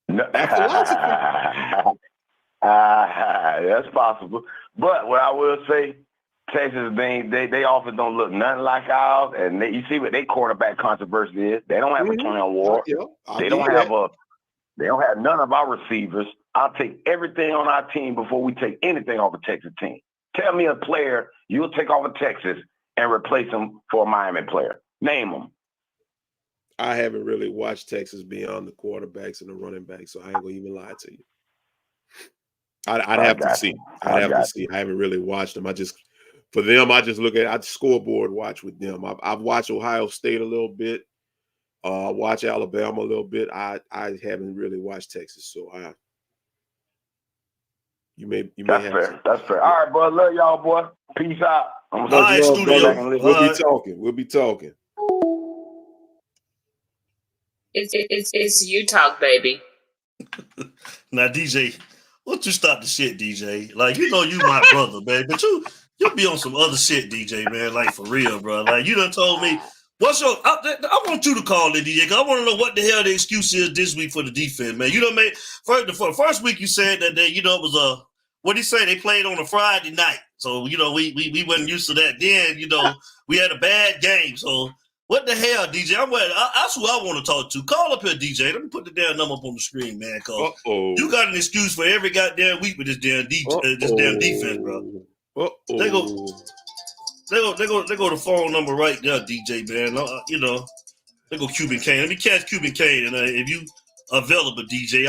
No. That's possible. But what I will say, Texas, they often don't look nothing like ours. And you see what their quarterback controversy is. They don't have a Tony Award. They don't have none of our receivers. I'll take everything on our team before we take anything off a Texas team. Tell me a player you'll take off of Texas and replace him for a Miami player. Name them. I haven't really watched Texas beyond the quarterbacks and the running backs, so I ain't gonna even lie to you. I'd have to see. I'd have to see. I haven't really watched them. I just look at scoreboard watch with them. I've watched Ohio State a little bit. Watch Alabama a little bit. I haven't really watched Texas, so you may That's have fair. some. That's fair. All right, boy. Love y'all, boy. Peace out. All right, studio. We'll be talking. It's you talk, baby. Now, DJ, won't you stop the shit, DJ? Like, you know you my brother, man, but you be on some other shit, DJ, man. Like, for real, bro. Like, you done told me, I want you to call it, DJ, because I want to know what the hell the excuse is this week for the defense, man. You know, man, for the first week you said that they, it was what did he say? They played on a Friday night. So, we wasn't used to that. Then, we had a bad game. So, what the hell, DJ? That's who I want to talk to. Call up here, DJ. Let me put the damn number up on the screen, man, because you got an excuse for every goddamn week with this damn defense, bro. They go to phone number right there, DJ, man. They go Cuban Kane. Let me catch Cuban Kane, and if you available, DJ,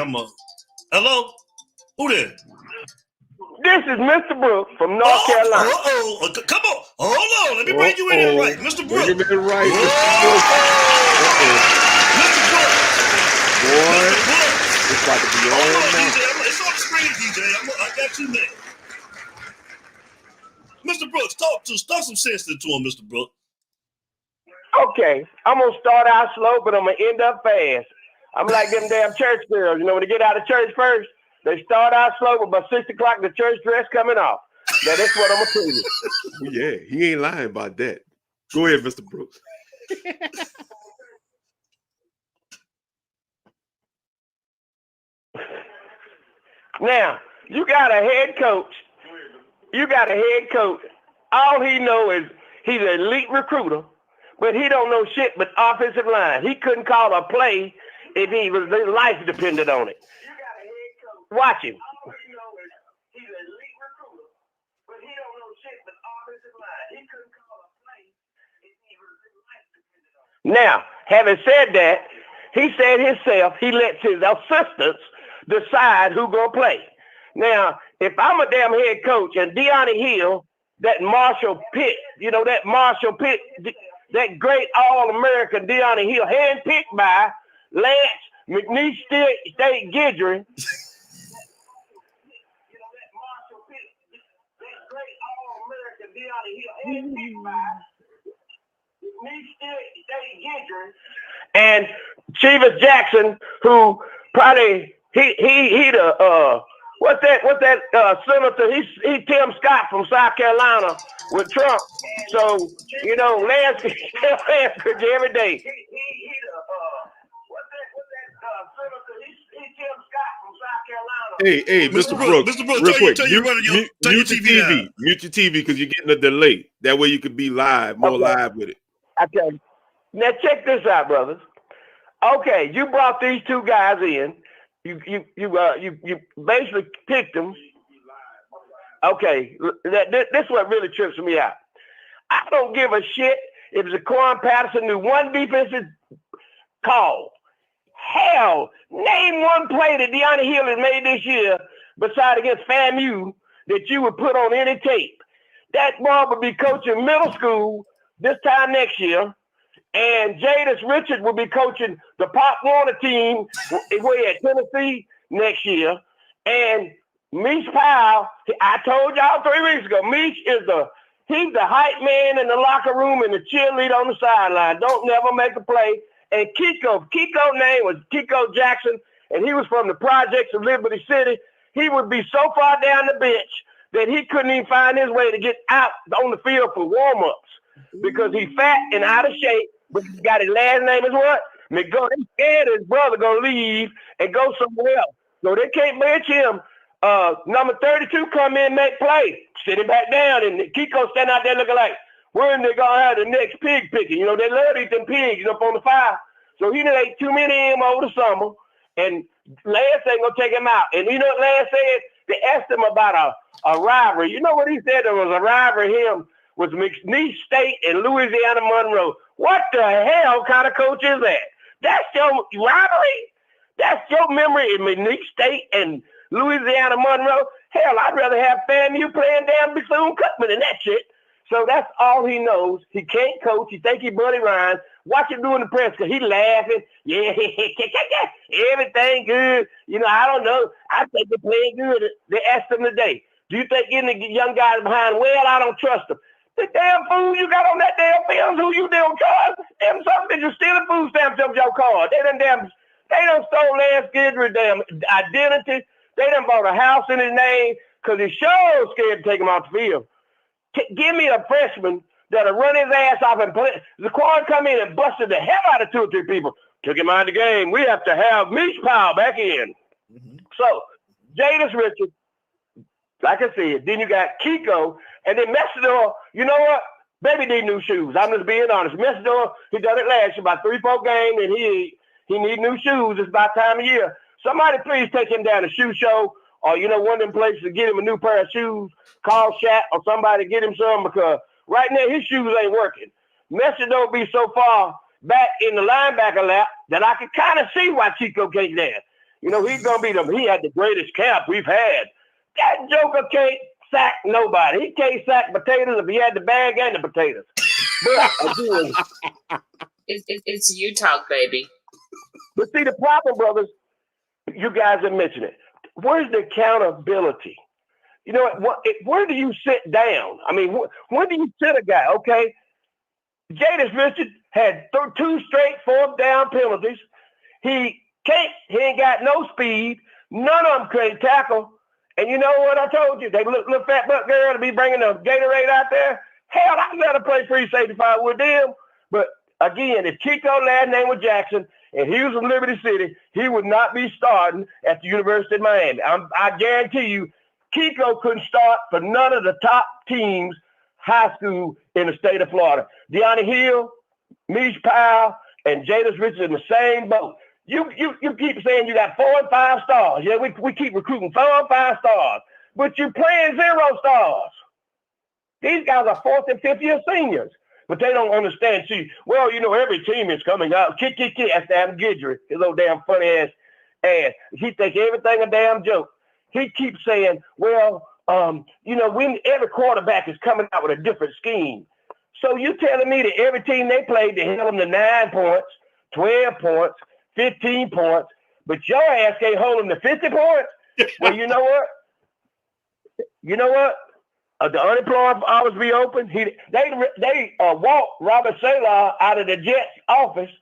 hello? Who there? This is Mr. Brooks from North Carolina. Come on. Hold on. Let me bring you in here right. Mr. Brooks. Bring him in right. Mr. Brooks. Boy. It's about to be on now. DJ. It's on the screen, DJ. I got you, man. Mr. Brooks, talk some sense into him, Mr. Brooks. Okay. I'm going to start out slow, but I'm going to end up fast. I'm like them damn church girls. When they get out of church first, they start out slow, but by 6 o'clock, the church dress coming off. Now, that's what I'm going to tell you. Yeah, he ain't lying about that. Go ahead, Mr. Brooks. Now, you got a head coach. All he know is he's an elite recruiter, but he don't know shit but offensive line. He couldn't call a play if his life depended on it. Watch him. Now, having said that, he said himself, he lets his assistants decide who gonna play. Now, if I'm a damn head coach and Deonnie Hill, that Marshall Pitt, that great All-American Deonnie Hill, handpicked by Lance McNeese State Gidry, and Chivas Jackson, who probably he the what's that senator? He Tim Scott from South Carolina with Trump. So Lance could every day. Hey, Mr. Brooks, real quick, mute your TV. Mute your TV because you're getting a delay. That way you could be live, more live with it. Okay. Now check this out, brothers. Okay, you brought these two guys in. You basically picked them. Okay, this is what really trips me out. I don't give a shit if Zaquan Patterson knew one defensive call. Hell, name one play that Deonte Hill has made this year besides against FAMU that you would put on any tape. That boy would be coaching middle school this time next year, and Jadis Richard will be coaching the Pop Warner team way at Tennessee next year. And Meech Powell, I told y'all 3 weeks ago, Meech he's the hype man in the locker room and the cheerleader on the sideline. Don't never make a play. And Kiko's name was Kiko Jackson, and he was from the projects of Liberty City. He would be so far down the bench that he couldn't even find his way to get out on the field for warm-ups because he's fat and out of shape, but he got his last name is what? McGo. They scared his brother going to leave and go somewhere else. So they can't bench him. Number 32 come in, make play, sit him back down, and Kiko stand out there looking like, when they going to have the next pig picking? You know, they love eating pigs up on the fire. So he done ate too many of them over the summer, and Lance ain't going to take him out. And you know what Lance said? They asked him about a rivalry. You know what he said? There was a rivalry him was McNeese State and Louisiana Monroe. What the hell kind of coach is that? That's your rivalry? That's your memory in McNeese State and Louisiana Monroe? Hell, I'd rather have FAMU playing damn Bethune-Cookman than that shit. So that's all he knows. He can't coach. He think he Buddy Ryan. Watch him doing the press because he laughing. Yeah, everything good. You know, I don't know. I think they're playing good. They asked him today, do you think getting the young guys behind? Well, I don't trust them. The damn fool you got on that damn film, who you don't trust? Them some bitches stealing food stamps up your card. They done stole Lance Guidry's damn identity. They done bought a house in his name because he's sure scared to take him off the field. Give me a freshman that'll run his ass off and play. Zaquan come in and busted the hell out of 2 or 3 people. Took him out of the game. We have to have Meech Powell back in. Mm-hmm. So, Jadis Richard, like I said, then you got Kiko, and then Messidor, you know what? Baby need new shoes. I'm just being honest. Messidor, he done it last year, about 3-4 games, and he need new shoes. It's about time of year. Somebody please take him down to shoe show, or, you know, one of them places to get him a new pair of shoes. Call Shaq or somebody get him some because right now his shoes ain't working. Messi don't be so far back in the linebacker lap that I can kind of see why Chico can't there. You know, he's going to be he had the greatest camp we've had. That joker can't sack nobody. He can't sack potatoes if he had the bag and the potatoes. But again, it's you talk, baby. But see, the problem, brothers, you guys are mentioning it. Where's the accountability? You know what? Where do you sit down? I mean, when do you sit a guy? Okay, Jadis Richard had 2 straight 4th down penalties. He ain't got no speed. None of them can tackle. And you know what I told you? They little fat butt girl to be bringing the Gatorade out there. Hell, I'd rather play free safety if I would them. But again, if Chico last name was Jackson and he was from Liberty City, he would not be starting at the University of Miami. I guarantee you, Kiko couldn't start for none of the top teams, high school in the state of Florida. Deonte Hill, Meech Powell, and Jadis Richard in the same boat. You keep saying you got 4 and 5 stars. Yeah, we keep recruiting 4 and 5 stars, but you're playing 0 stars. These guys are 4th and 5th year seniors, but they don't understand. See, well, you know, every team is coming out. Kick. That's damn Guidry, his old damn funny ass. He think everything a damn joke. He keeps saying, well, you know, every quarterback is coming out with a different scheme. So you telling me that every team they played, they held them to 9 points, 12 points, 15 points, but your ass can't hold them to 50 points? Well, you know what? The unemployment always be open. They walked Robert Salah out of the Jets office,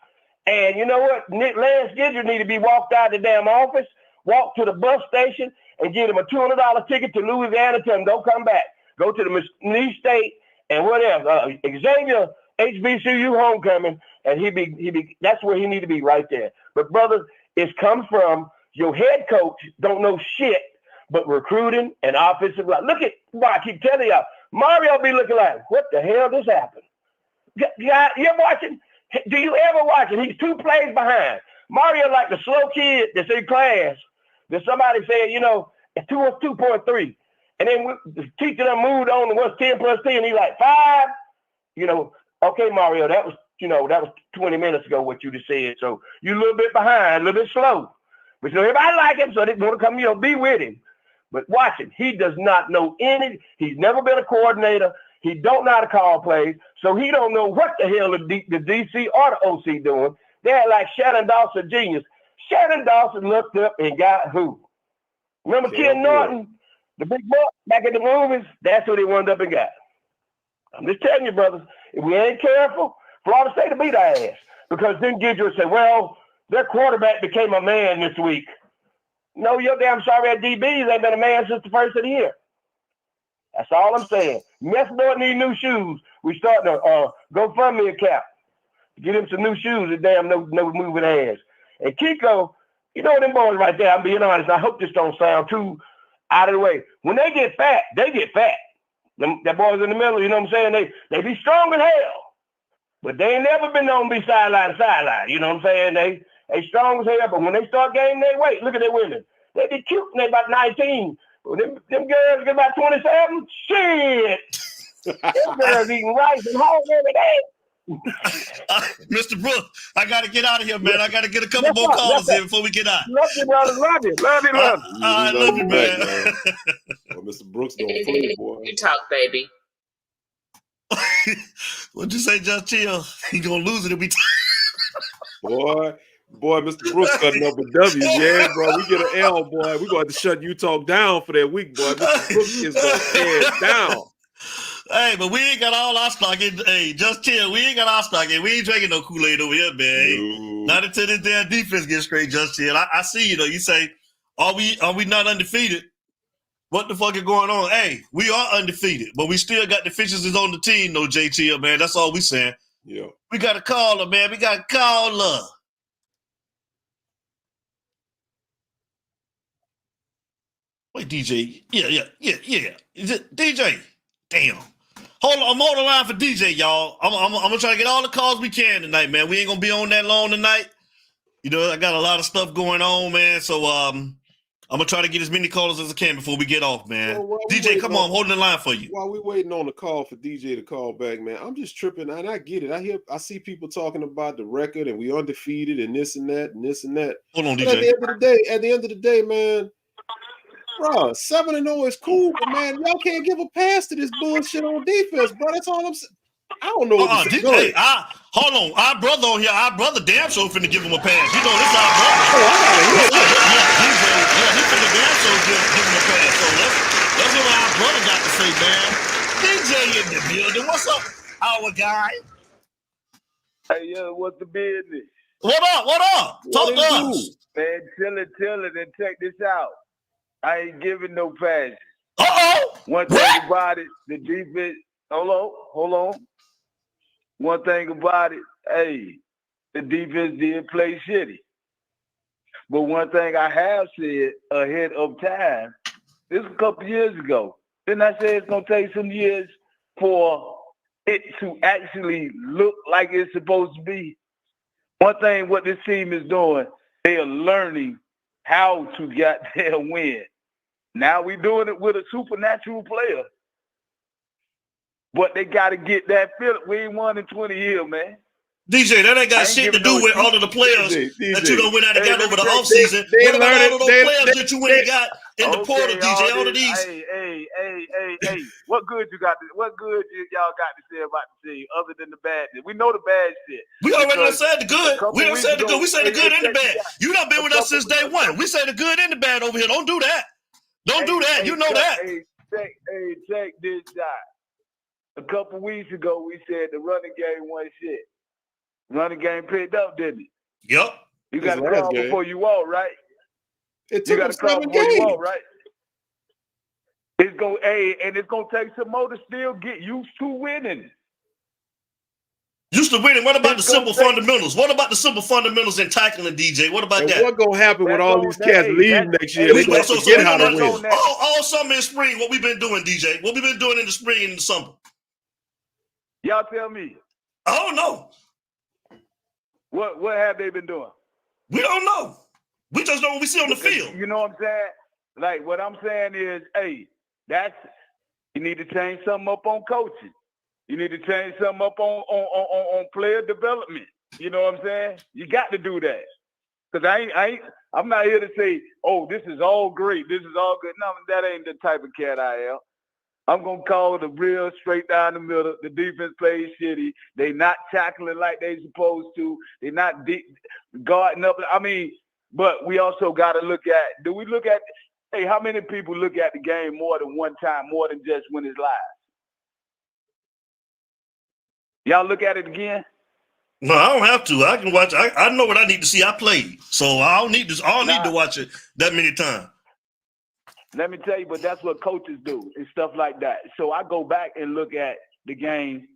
and you know what? Lance Guidry need to be walked out of the damn office, walk to the bus station, and give him a $200 ticket to Louisiana. Tell him don't come back. Go to the McNeese State and whatever. Xavier HBCU homecoming, and he be. That's where he need to be right there. But brothers, it's come from your head coach don't know shit but recruiting and offensive line. Look at why I keep telling y'all. Mario be looking like, what the hell just happened? You're watching. Do you ever watch it? He's 2 plays behind. Mario like the slow kid that's in class. That somebody said, you know, it's 2.3. And then the teacher done moved on to what's 10 plus 10. He's like, 5. You know, okay, Mario, that was 20 minutes ago what you just said. So you're a little bit behind, a little bit slow. But you know, everybody like him, so they want to come, you know, be with him. But watch him. He does not know he's never been a coordinator. He don't know how to call plays. So he don't know what the hell the DC or the OC doing. They're like Shannon Dawson genius. Shannon Dawson looked up and got who? Remember Ken Norton, the big boy back in the movies? That's who they wound up and got. I'm just telling you, brothers, if we ain't careful, Florida State will beat our ass. Because then Gidget said, well, their quarterback became a man this week. No, you're damn sorry at DBs ain't been a man since the first of the year. That's all I'm saying. Messi need new shoes. We starting to GoFundMe account. Get him some new shoes and damn no moving ass. And Kiko, you know them boys right there, I'm being honest. I hope this don't sound too out of the way. When they get fat, they get fat. That boys in the middle, you know what I'm saying? They be strong as hell. But they ain't never been known to be sideline to sideline. You know what I'm saying? They strong as hell, but when they start gaining their weight, look at their women. They be cute and they about 19. But them girls get about 27. Shit. Them girls eating rice and hogs every day. Mr. Brooks, I got to get out of here, man. I got to get a couple more calls in before we get out. Love you, brother. Love you. Love you, love you. I love you, man. Well, Mr. Brooks don't play, boy. You talk, baby. What'd you say, Just Chill? He gonna lose it if we Boy, Mr. Brooks cutting up with W's, yeah, bro. We get an L, boy. We're going to shut you talk down for that week, boy. Mr. Brooks is going to tear it down. Hey, but we ain't got all our stock in. Hey, Just Chill. We ain't got our stock in. We ain't drinking no Kool-Aid over here, man. No. Not until this damn defense gets straight, Just Chill. I see you, though. You say, are we not undefeated? What the fuck is going on? Hey, we are undefeated, but we still got deficiencies on the team, though, JT, man. That's all we saying. Yeah. We got to call her, man. We got to call her. Wait, DJ. Yeah. Is it DJ? Damn. Hold on. I'm on the line for DJ, y'all. I'm going to try to get all the calls we can tonight, man. We ain't going to be on that long tonight. You know, I got a lot of stuff going on, man. So, I'm going to try to get as many callers as I can before we get off, man. Well, DJ, come on. I'm holding the line for you. While we waiting on the call for DJ to call back, man, I'm just tripping. And I get it. I see people talking about the record and we undefeated and this and that and this and that. Hold on, but DJ. At the end of the day, man, bro, 7-0 is cool, but man, y'all can't give a pass to this bullshit on defense, bro. That's all I'm saying. I don't know what to say. Hold on. Our brother on here, our brother damn sure finna give him a pass. You know, this is our brother. Oh, I gotta hear that. He finna damn sure give him a pass. So let's hear what our brother got to say, man. DJ in the building. What's up, our guy? Hey, yo, what's the business? What up? Talk to us. Man, chill it, and check this out. I ain't giving no passes. One thing about it, the defense. Hold on. One thing about it, hey, the defense did play shitty. But one thing I have said ahead of time, this was a couple years ago. Didn't I say it's going to take some years for it to actually look like it's supposed to be? One thing what this team is doing, they are learning how to goddamn win. Now we're doing it with a supernatural player. But they got to get that feeling. We ain't won in 20 years, man. DJ, that ain't got shit to do with all of the players that you done went out and got over the offseason. What about all of those players that you went and got in the portal, DJ? All of these. Hey. What good y'all got to say about the team other than the bad? We know the bad shit. We already done said the good. We done said the good. We say the good and the bad. You done been with us since day one. We say the good and the bad over here. Don't do that. Don't do that. You know that. Check this out. A couple weeks ago, we said the running game wasn't shit. Running game picked up, didn't it? Yep. You got to crawl before you walk, right? It took you 7 games. You walk, right? It's gonna take some more to still get used to winning. Used to winning. What about the simple fundamentals? What about the simple fundamentals in tackling, DJ? What about that? What gonna happen when all these cats leave next year? They gonna forget how to win. All summer and spring, what we been doing, DJ? What we been doing in the spring and the summer? Y'all tell me. I don't know. What have they been doing? We don't know. We just know what we see on the field. You know what I'm saying? Like, what I'm saying is, hey, you need to change something up on coaching. You need to change something up on player development. You know what I'm saying? You got to do that. Because I'm not here to say, oh, this is all great. This is all good. No, that ain't the type of cat I am. I'm going to call it a real straight down the middle. The defense plays shitty. They not tackling like they supposed to. They not guarding up. I mean, but we also got to look at, hey, how many people look at the game more than one time, more than just when it's live? Y'all look at it again? No, I don't have to. I can watch. I know what I need to see. I played, so I don't need to. I don't need to watch it that many times. Let me tell you, but that's what coaches do and stuff like that. So I go back and look at the game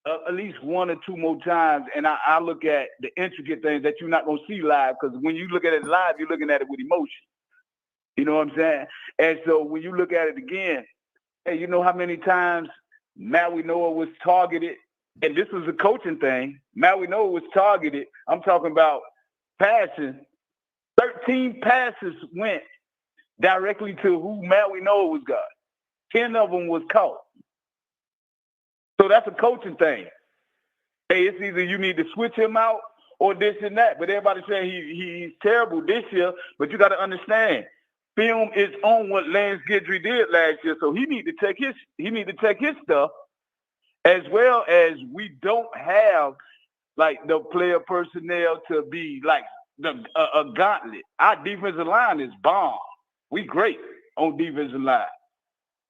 at least one or two more times, and I look at the intricate things that you're not going to see live, because when you look at it live, you're looking at it with emotion. You know what I'm saying? And so when you look at it again, hey, you know how many times Maui Noah was targeted? And this was a coaching thing. Maui Noah was targeted. I'm talking about passing. 13 passes went directly to who Maui Noah was got. 10 of them was caught. So that's a coaching thing. Hey, it's either you need to switch him out or this and that. But everybody's saying he's terrible this year. But you got to understand, film is on what Lance Guidry did last year. So he need to take his stuff, as well as we don't have like the player personnel to be like a gauntlet. Our defensive line is bomb. We great on defensive line.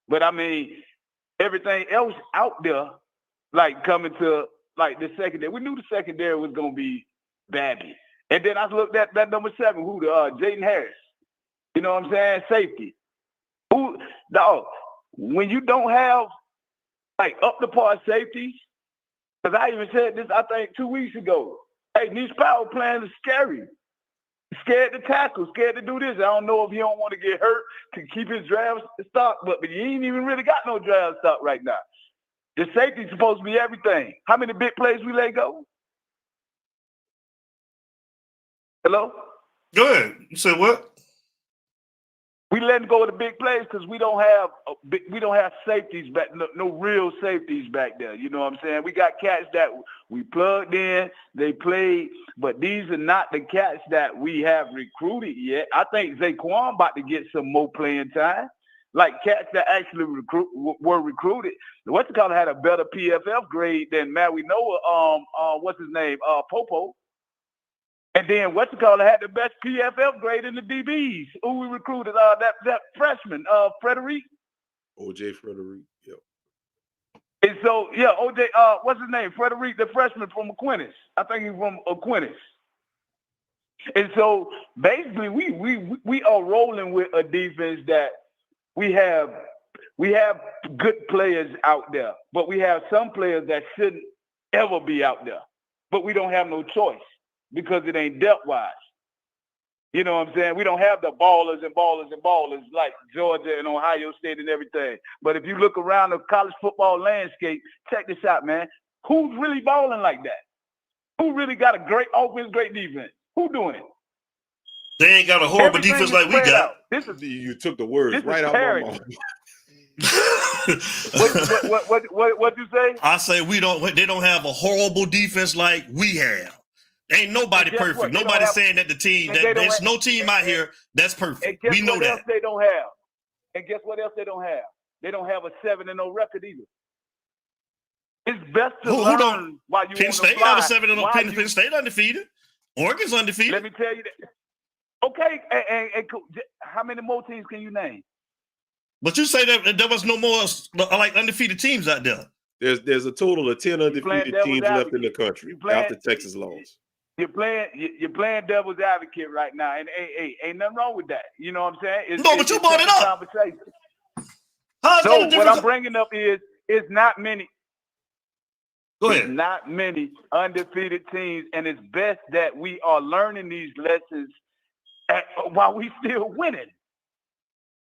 But I mean, everything else out there, like coming to like the secondary, we knew the secondary was gonna be Babby. And then I looked at that number 7, who Jaden Harris. You know what I'm saying? Safety. When you don't have like up the par safeties, because I even said this, I think 2 weeks ago. Hey, these power plans are scary. Scared to tackle, scared to do this. I don't know if he don't want to get hurt to keep his draft stock, but he ain't even really got no draft stock right now. The safety's supposed to be everything. How many big plays we let go? Hello? Go ahead. You said what? We letting go of the big plays because we don't have safeties back, no real safeties back there. You know what I'm saying? We got cats that we plugged in, they played, but these are not the cats that we have recruited yet. I think Zaquan about to get some more playing time. Like cats that actually were recruited. What's it called? Had a better PFF grade than Maui Noah. What's his name? Popo. And then what's it called? Had the best PFF grade in the DBs. Who we recruited? That freshman, Frederic. OJ Frederic. Yep. And so OJ. What's his name? Frederic, the freshman from Aquinas. I think he's from Aquinas. And so basically, we are rolling with a defense that we have good players out there, but we have some players that shouldn't ever be out there. But we don't have no choice, because it ain't depth-wise. You know what I'm saying? We don't have the ballers like Georgia and Ohio State and everything. But if you look around the college football landscape, check this out, man. Who's really balling like that? Who really got a great offense, great defense? Who doing it? They ain't got a horrible defense like we got. You took the words right out my mouth. What you say? I say they don't have a horrible defense like we have. Ain't nobody perfect. Nobody's saying that the team, there's no team out here that's perfect. We know that. They don't have. And guess what else they don't have? They don't have a 7-0 record either. It's best to learn while you Penn State have a 7-0. Penn State undefeated. Oregon's undefeated. Let me tell you that. Okay, and how many more teams can you name? But you say that there was no more like undefeated teams out there. There's a total of 10 undefeated teams left in the country after Texas lost. You're playing devil's advocate right now, and ain't nothing wrong with that. You know what I'm saying? But you brought it up. So what I'm bringing up is it's not many. Go ahead. It's not many undefeated teams, and it's best that we are learning these lessons while we still winning.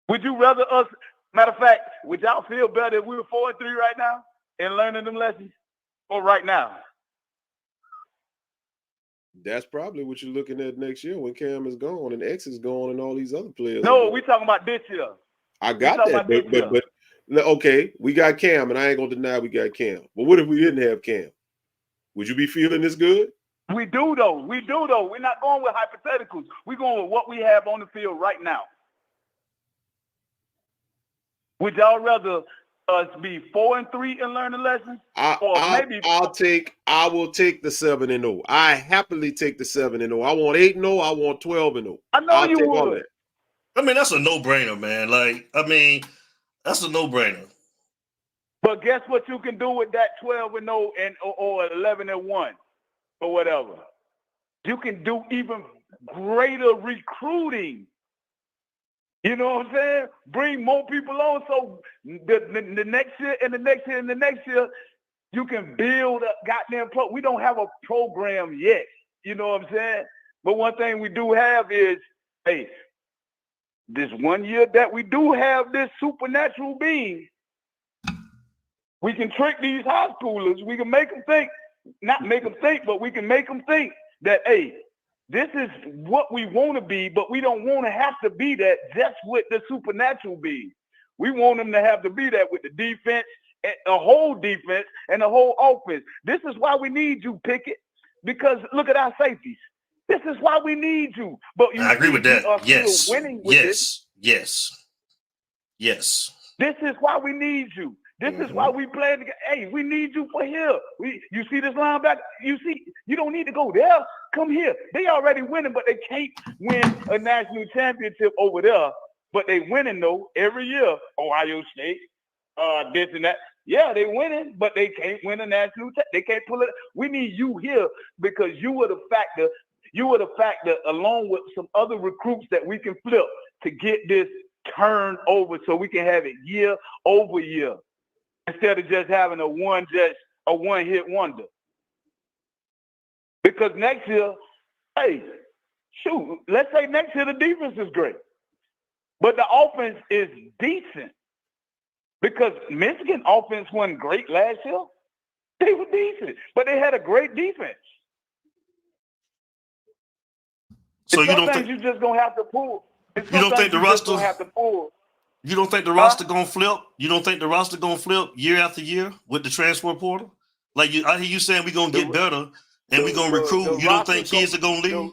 Would you rather us? Matter of fact, would y'all feel better if we were 4-3 right now and learning them lessons, or right now? That's probably what you're looking at next year when Cam is gone and X is gone and all these other players. No, we talking about this year. I got that, but okay, we got Cam, and I ain't gonna deny we got Cam. But what if we didn't have Cam? Would you be feeling this good? We do though. We're not going with hypotheticals. We're going with what we have on the field right now. Would y'all rather us be 4-3 and learn the lessons? I will take the 7-0. I happily take the 7-0. I want 8-0. I want 12-0. I know you would. I mean, that's a no-brainer, man. Like, I mean, that's a no-brainer. But guess what you can do with that 12-0 and or 11-1 or whatever? You can do even greater recruiting. You know what I'm saying? Bring more people on, so the next year and the next year and the next year, you can build a goddamn pro. We don't have a program yet. You know what I'm saying? But one thing we do have is, hey, this 1 year that we do have this supernatural being, we can trick these high schoolers. We can make them think, not make them think, but we can make them think that, hey, this is what we want to be, but we don't want to have to be that just with the supernatural being. We want them to have to be that with the defense, and the whole defense, and the whole offense. This is why we need you, Pickett, because look at our safeties. This is why we need you. But I agree with that. Yes. Winning with this. Yes. This is why we need you. This is why we play together. Hey, we need you for here. You see this linebacker? You don't need to go there. Come here. They already winning, but they can't win a national championship over there. But they winning though every year. Ohio State, this and that. Yeah, they winning, but they can't win a national. They can't pull it. We need you here because you were the factor. You were the factor, along with some other recruits that we can flip to get this turned over, so we can have it year over year, instead of just having a one-hit wonder. Because next year, hey, shoot, let's say next year the defense is great, but the offense is decent. Because Michigan offense wasn't great last year. They were decent, but they had a great defense. So you don't think you just gonna have to pull? You don't think the roster have to pull? You don't think the roster gonna flip? You don't think the roster gonna flip year after year with the transfer portal? Like I hear you saying we're gonna get better and we're gonna recruit. You don't think kids are gonna leave?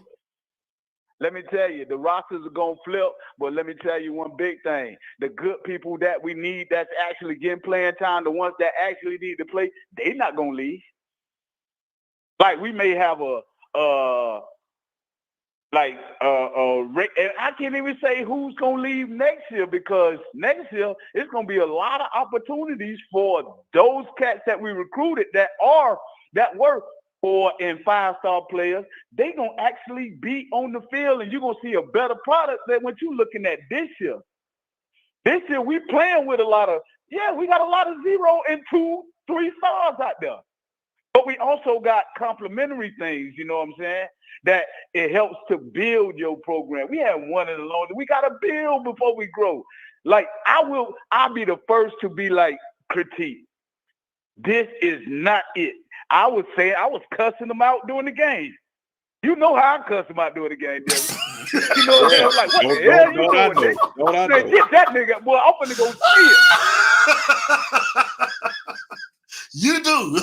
Let me tell you, the rosters are gonna flip, but let me tell you one big thing: the good people that we need, that's actually getting playing time, the ones that actually need to play, they not gonna leave. Like we may have and I can't even say who's gonna leave next year, because next year it's gonna be a lot of opportunities for those cats that we recruited that were 4- and 5-star players. They gonna actually be on the field, and you're gonna see a better product than what you're looking at this year. This year we playing with we got a lot of 0 and 2, 3 stars out there. But we also got complementary things, you know what I'm saying? That it helps to build your program. We have one in the long. We gotta build before we grow. Like I'll be the first to be like, critique. This is not it. I was cussing them out during the game. You know how I cuss them out during the game, Derek. You know what I'm saying? Like, what the hell you doing, nigga? Get that nigga, boy, I'm finna go see it. You do.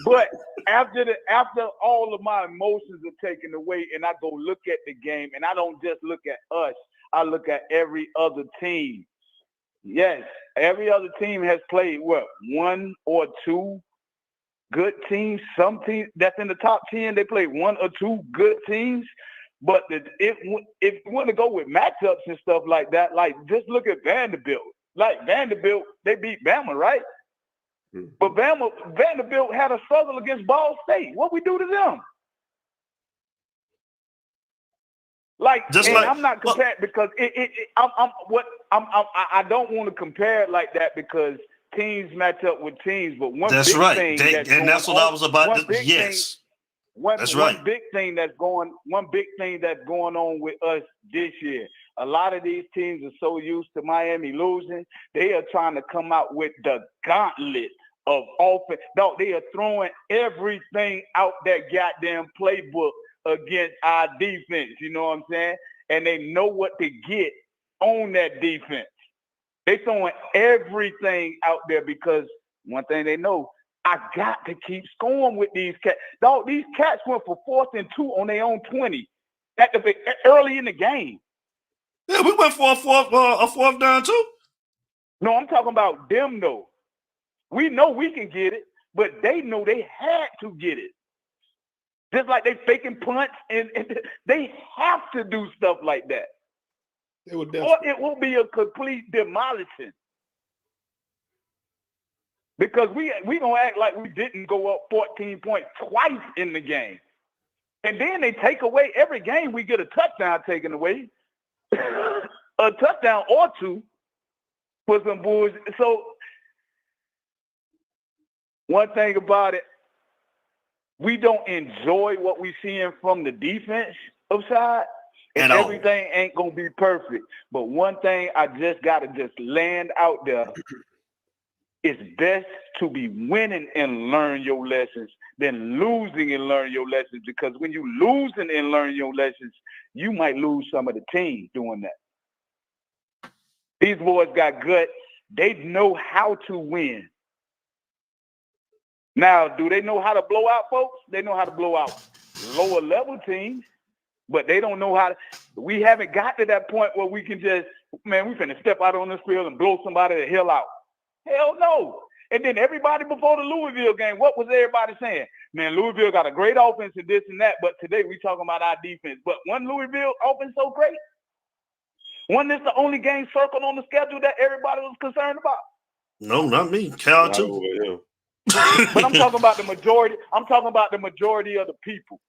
But after all of my emotions are taken away and I go look at the game, and I don't just look at us, I look at every other team. Yes, every other team has played, 1 or 2 good teams. Some teams that's in the top 10, they play 1 or 2 good teams. But if you want to go with matchups and stuff like that, like just look at Vanderbilt. Like Vanderbilt, they beat Bama, right? But Vanderbilt had a struggle against Ball State. What we do to them? I'm not comparing because I don't want to compare it like that because teams match up with teams. But one that's big right, thing that's what I was about. Yes, one big thing that's going on with us this year. A lot of these teams are so used to Miami losing, they are trying to come out with the gauntlet of offense. Dog, they are throwing everything out that goddamn playbook against our defense. You know what I'm saying? And they know what to get on that defense. They throwing everything out there because one thing they know, I got to keep scoring with these cats. Dog, these cats went for 4th and 2 on their own 20 early in the game. Yeah, we went for a fourth down too. No, I'm talking about them though. We know we can get it, but they know they had to get it. Just like they faking punts, and they have to do stuff like that. Or it will be a complete demolition. Because we gonna act like we didn't go up 14 points twice in the game. And then they take away every game we get a touchdown taken away. A touchdown or two for some bulls. So one thing about it, we don't enjoy what we seeing from the defense side. And everything ain't gonna be perfect. But one thing I just gotta land out there. It's best to be winning and learn your lessons than losing and learn your lessons, because when you losing and learn your lessons, you might lose some of the team doing that. These boys got guts. They know how to win. Now, do they know how to blow out folks? They know how to blow out lower level teams, but they don't know how to. We haven't got to that point where we can just, man, we finna step out on this field and blow somebody the hell out. Hell no. And then everybody before the Louisville game, what was everybody saying? Man, Louisville got a great offense and this and that, but today we talking about our defense. But wasn't Louisville offense so great? Wasn't this the only game circled on the schedule that everybody was concerned about? No, not me. Cal too. But I'm talking about the majority. I'm talking about the majority of the people.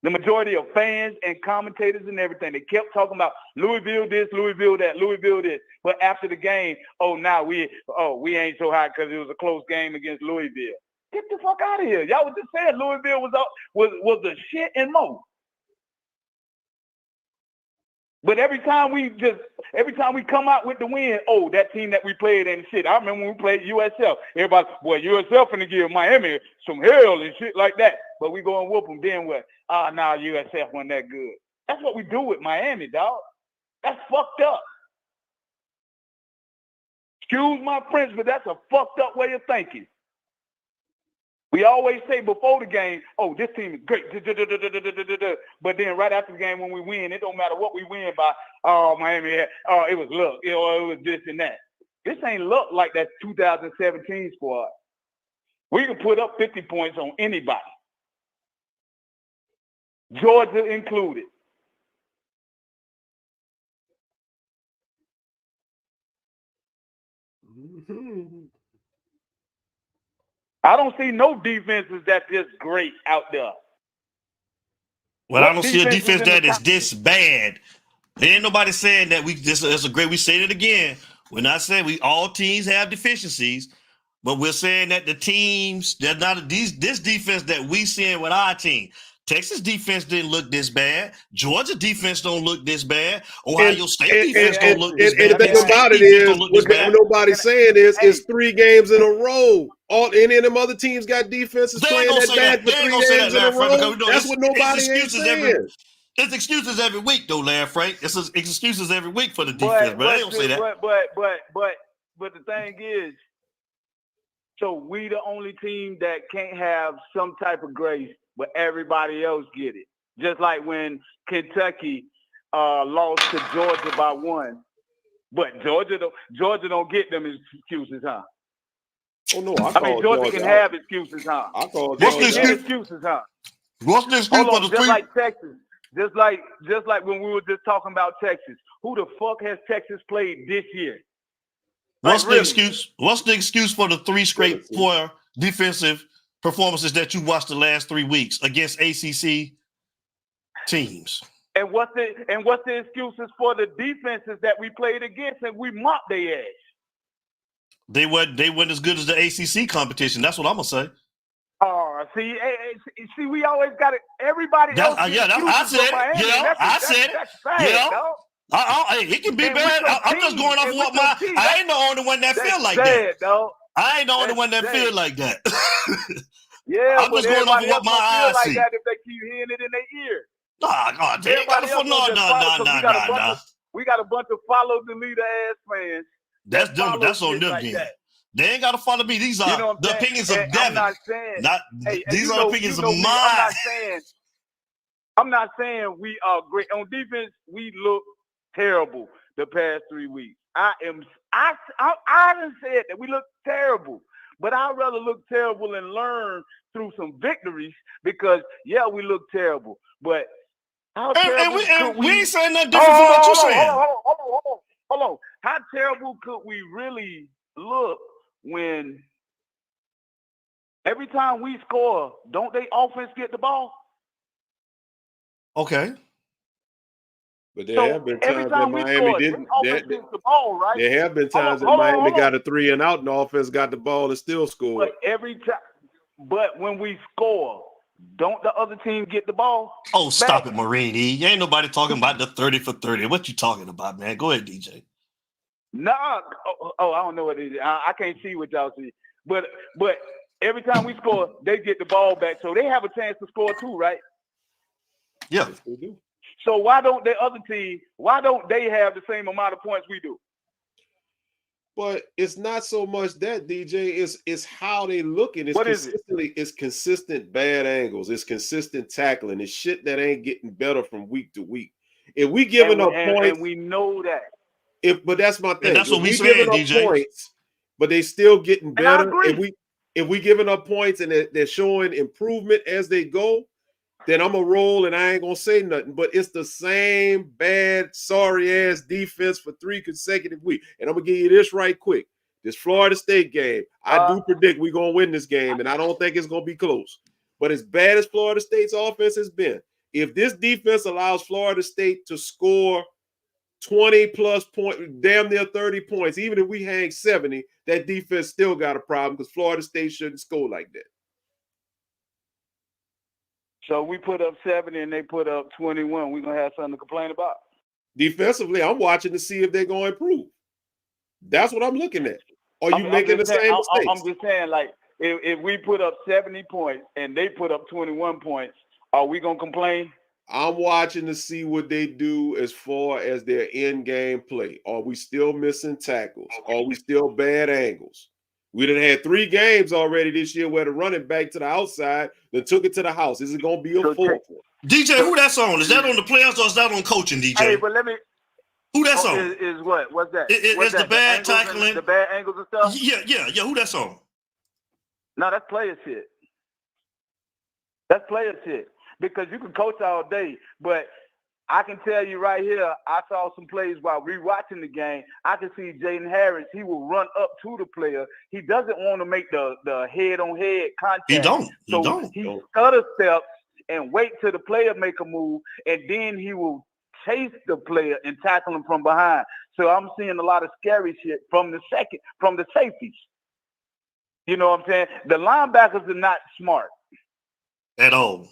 The majority of fans and commentators and everything. They kept talking about Louisville this, Louisville that, Louisville this. But after the game, we ain't so hot because it was a close game against Louisville. Get the fuck out of here. Y'all was just saying Louisville was the shit and more. But every time we come out with the win, that team that we played ain't shit. I remember when we played USF. Everybody, boy, USF finna give Miami some hell and shit like that. But we go and whoop them. Then what? USF wasn't that good. That's what we do with Miami, dog. That's fucked up. Excuse my French, but that's a fucked up way of thinking. We always say before the game, this team is great. But then right after the game when we win, it don't matter what we win by. Miami, it was luck. It was this and that. This ain't luck like that 2017 squad. We can put up 50 points on anybody. Georgia included. I don't see no defenses that's just great out there. Well, I don't see a defense that is this bad. There ain't nobody saying that this is a great. We say it again. We're not saying all teams have deficiencies, but we're saying that the teams that this defense that we seeing with our team. Texas defense didn't look this bad. Georgia defense don't look this bad. Ohio State defense don't look this bad. And the thing about it is, what nobody's saying is, it's 3 games in a row. Any of them other teams got defenses playing that bad for 3 games in a row. That's what nobody ain't saying. It's excuses every week, though, Larry Frank. It's excuses every week for the defense, but I don't say that. But the thing is, so we the only team that can't have some type of grace, but everybody else get it. Just like when Kentucky lost to Georgia by 1, but Georgia don't get them excuses, huh? Oh no, Georgia can have excuses, huh? What's the excuses, huh? What's the excuse for the just like Texas, just like when we were just talking about Texas. Who the fuck has Texas played this year? What's the excuse? What's the excuse for the 3 straight poor defensive performances that you watched the last 3 weeks against ACC teams? And what's the excuses for the defenses that we played against and we mopped their ass? They weren't as good as the ACC competition. That's what I'm gonna say. See, we always got it. Everybody else. I said it. I said it. It can be bad. I'm just going off of what I ain't the only one that feel like that. I ain't the only one that feel like that. Yeah, I'm but just going off of everybody what else my don't feel eyes like see. that if they keep hearing it in their ear. Nah, they ain't got to Everybody follow. else don't just follow, 'cause Nah. we got a bunch of follow the leader ass fans. That's that them. follow That's on shit them like then. that. They ain't got to follow me. These You are know what I'm the saying? opinions And of Devin. I'm not saying These are opinions of mine. I'm not saying we are great on defense. We look terrible the past 3 weeks. I didn't say that we look terrible, but I'd rather look terrible and learn through some victories because we look terrible, but how terrible could we ain't saying nothing different from what you saying. Hold on. How terrible could we really look when every time we score, don't they offense get the ball? Okay. But there have been times that Miami didn't. Gets the ball, right? There have been times that Miami got a 3 and out, and the offense got the ball and still scored. But when we score, don't the other team get the ball? Oh, stop it, Marini. Ain't nobody talking about the 30 for 30. What you talking about, man? Go ahead, DJ. Nah. I don't know what it is. I can't see what y'all see. But every time we score, they get the ball back, so they have a chance to score too, right? Yeah, they do. So why don't the other team? Why don't they have the same amount of points we do? But it's not so much that, DJ. It's how they looking. It's what is it? It's consistent bad angles. It's consistent tackling. It's shit that ain't getting better from week to week. If we giving up points, and we know that. But that's my thing. And that's what we giving saying, up DJ. Points, but they still getting better. And I agree. If we giving up points and they're showing improvement as they go, then I'm gonna roll and I ain't gonna say nothing. But it's the same bad, sorry ass defense for 3 consecutive weeks. And I'm gonna give you this right quick. This Florida State game, I do predict we're gonna win this game, and I don't think it's gonna be close. But as bad as Florida State's offense has been, if this defense allows Florida State to score 20 plus point, damn near 30 points, even if we hang 70, that defense still got a problem because Florida State shouldn't score like that. So we put up 70 and they put up 21. We're going to have something to complain about. Defensively, I'm watching to see if they're going to improve. That's what I'm looking at. Are you making the same mistakes? I'm just saying, like, if we put up 70 points and they put up 21 points, are we going to complain? I'm watching to see what they do as far as their in-game play. Are we still missing tackles? Are we still bad angles? We done had 3 games already this year where the running back to the outside then took it to the house. Is it going to be a 4th one? DJ, who that's on? Is that on the players or is that on coaching, DJ? Hey, but let me. Who that's on? Is what? What's that? It's the bad tackling. The bad angles and stuff? Yeah. Who that's on? No, that's player shit. That's player shit. Because you can coach all day, but I can tell you right here, I saw some plays while rewatching the game. I can see Jaden Harris. He will run up to the player. He doesn't want to make the head-on-head contact. He don't. He stutter steps and wait till the player make a move, and then he will chase the player and tackle him from behind. So I'm seeing a lot of scary shit from the safeties. You know what I'm saying? The linebackers are not smart at all.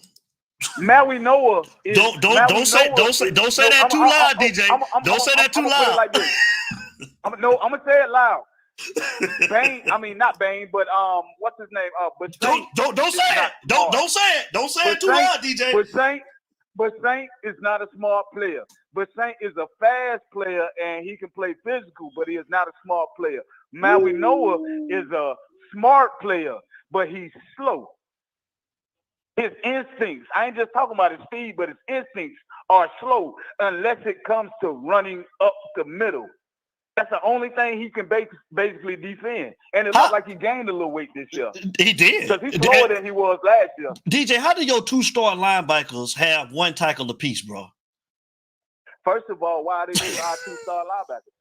Maui Noah is don't say that too loud, DJ. Don't say that too loud. Like this. I'm gonna say it loud. Bane, I mean not Bane, but what's his name? But don't say it. Don't say it. Don't say it too loud, DJ. But Saint is not a smart player. But Saint is a fast player and he can play physical, but he is not a smart player. Maui Noah is a smart player, but he's slow. His instincts, I ain't just talking about his speed, but his instincts are slow unless it comes to running up the middle. That's the only thing he can basically defend. And it looked like he gained a little weight this year. He did. Because he's slower than he was last year. DJ, how do your 2 star linebackers have 1 tackle apiece, bro? First of all, why are they doing our 2-star linebackers?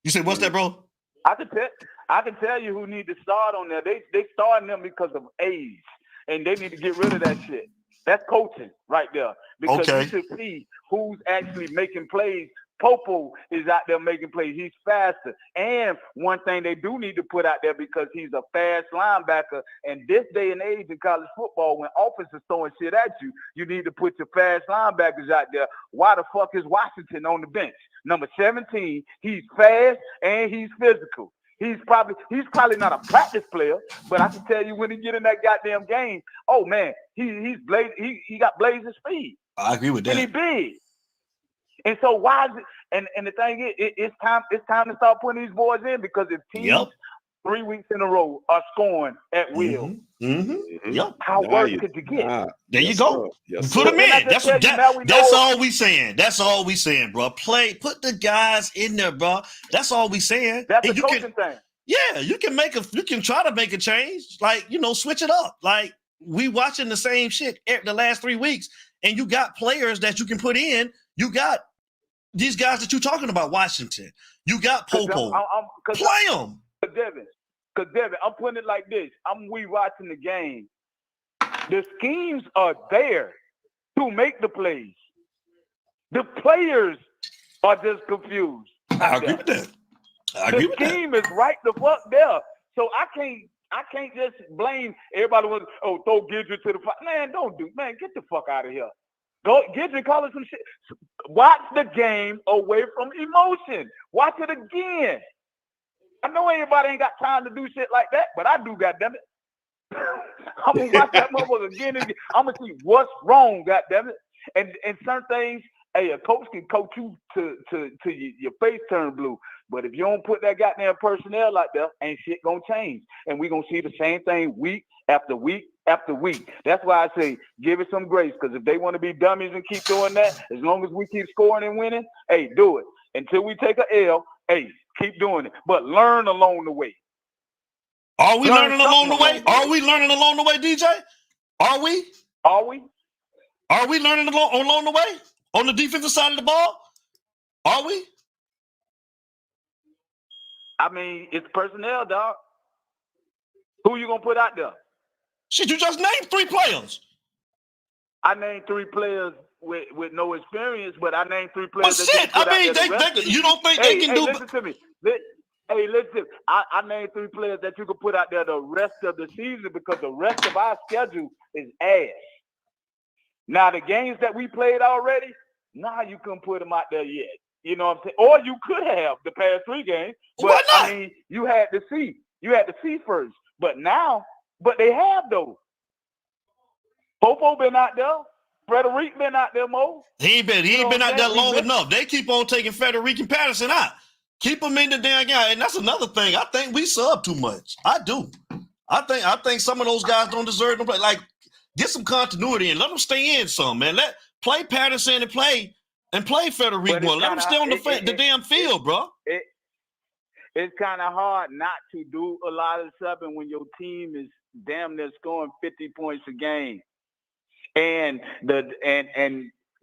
You said, what's that, bro? I can tell you who need to start on there. They starting them because of age. And they need to get rid of that shit. That's coaching right there. Because you should see who's actually making plays. Popo is out there making plays. He's faster. And one thing they do need to put out there because he's a fast linebacker. And this day and age in college football, when offense is throwing shit at you, you need to put your fast linebackers out there. Why the fuck is Washington on the bench? Number 17, he's fast and he's physical. He's probably not a practice player, but I can tell you when he get in that goddamn game, oh man, he got blazing speed. I agree with that. And he big. And so why is it? And the thing is, it's time to start putting these boys in, because if teams 3 weeks in a row are scoring at will, how worse could you get? There you go. Put them in. That's all we saying. That's all we saying, bro. Put the guys in there, bro. That's all we saying. That's a coaching thing. Yeah, you can try to make a change, like, switch it up. Like, we watching the same shit the last 3 weeks, and you got players that you can put in. You got these guys that you're talking about, Washington. You got Popo. Play them. Because Devin, I'm putting it like this. I'm rewatching the game. The schemes are there to make the plays. The players are just confused. I agree with that. The scheme is right the fuck there. So I can't just blame everybody. Throw Gidget to the fire. Man, get the fuck out of here. Go Gidget, call it some shit. Watch the game away from emotion. Watch it again. I know everybody ain't got time to do shit like that, but I do, goddammit. I'm gonna watch that motherfucker again and again. I'm gonna see what's wrong, goddammit. And certain things, hey, a coach can coach you to your face turn blue. But if you don't put that goddamn personnel out there, ain't shit gonna change. And we gonna see the same thing week after week after week. That's why I say give it some grace, because if they want to be dummies and keep doing that, as long as we keep scoring and winning, hey, do it. Until we take a L, hey, keep doing it. But learn along the way. Are we learning along the way? Are we learning along the way, DJ? Are we? Are we? Are we learning along the way? On the defensive side of the ball? Are we? I mean, it's personnel, dog. Who you gonna put out there? Shit, you just named 3 players. I named 3 players with no experience, but I named 3 players. But shit, I mean, you don't think they can do? Listen to me. Hey, listen. I named 3 players that you can put out there the rest of the season, because the rest of our schedule is ass. Now the games that we played already, you couldn't put them out there yet. You know what I'm saying? Or you could have the past 3 games, but I mean, you had to see. You had to see first. But they have though. Popo been out there. Frederic been out there, Mo. He ain't been out there long enough. They keep on taking Frederic and Patterson out. Keep them in the damn guy. And that's another thing. I think we sub too much. I do. I think some of those guys don't deserve to play. Like, get some continuity and let them stay in some, man. Play Patterson and play Frederic more. Let them stay on the damn field, bro. It's kind of hard not to do a lot of subbing when your team is damn near scoring 50 points a game. And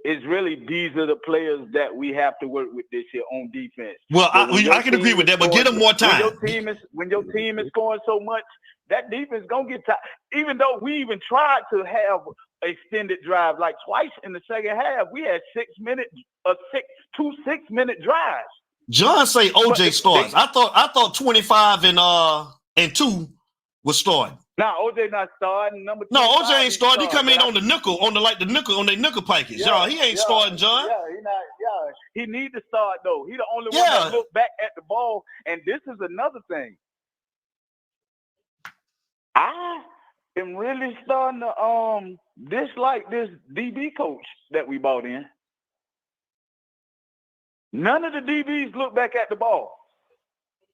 it's really, these are the players that we have to work with this year on defense. Well, I can agree with that, but get them more time. When your team is scoring so much, that defense gonna get tired. Even though we even tried to have extended drive, like twice in the second half, we had 2 6-minute drives. John say OJ starts. I thought 25 and 2 was starting. No, OJ not starting. No, OJ ain't starting. He come in on the nickel, on the nickel package. Yeah, he ain't starting, John. Yeah, he not. Yeah, he need to start though. He the only one that look back at the ball. And this is another thing. I am really starting to dislike this DB coach that we bought in. None of the DBs look back at the ball.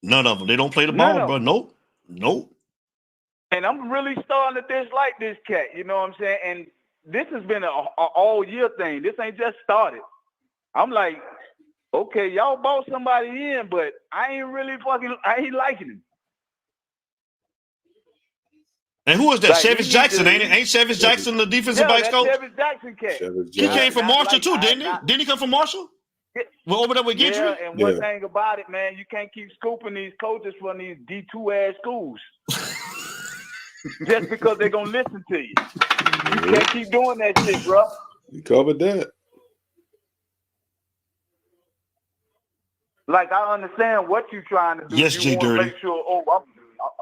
None of them. They don't play the ball, bro. Nope. And I'm really starting to dislike this cat. You know what I'm saying? And this has been an all-year thing. This ain't just started. I'm like, okay, y'all bought somebody in, but I ain't liking him. And who is that? Like, Chevis Jackson, ain't it? Ain't Chevis Jackson the defensive backs coach? Chevis Jackson cat. He came from Marshall too, didn't he? Didn't he come from Marshall? Well, over there with Gidry? Yeah, and one thing about it, man, you can't keep scooping these coaches from these D2 ass schools. Just because they're gonna listen to you. You can't keep doing that shit, bro. You covered that. Like, I understand what you're trying to do. Yes, you J Dirty. Make sure,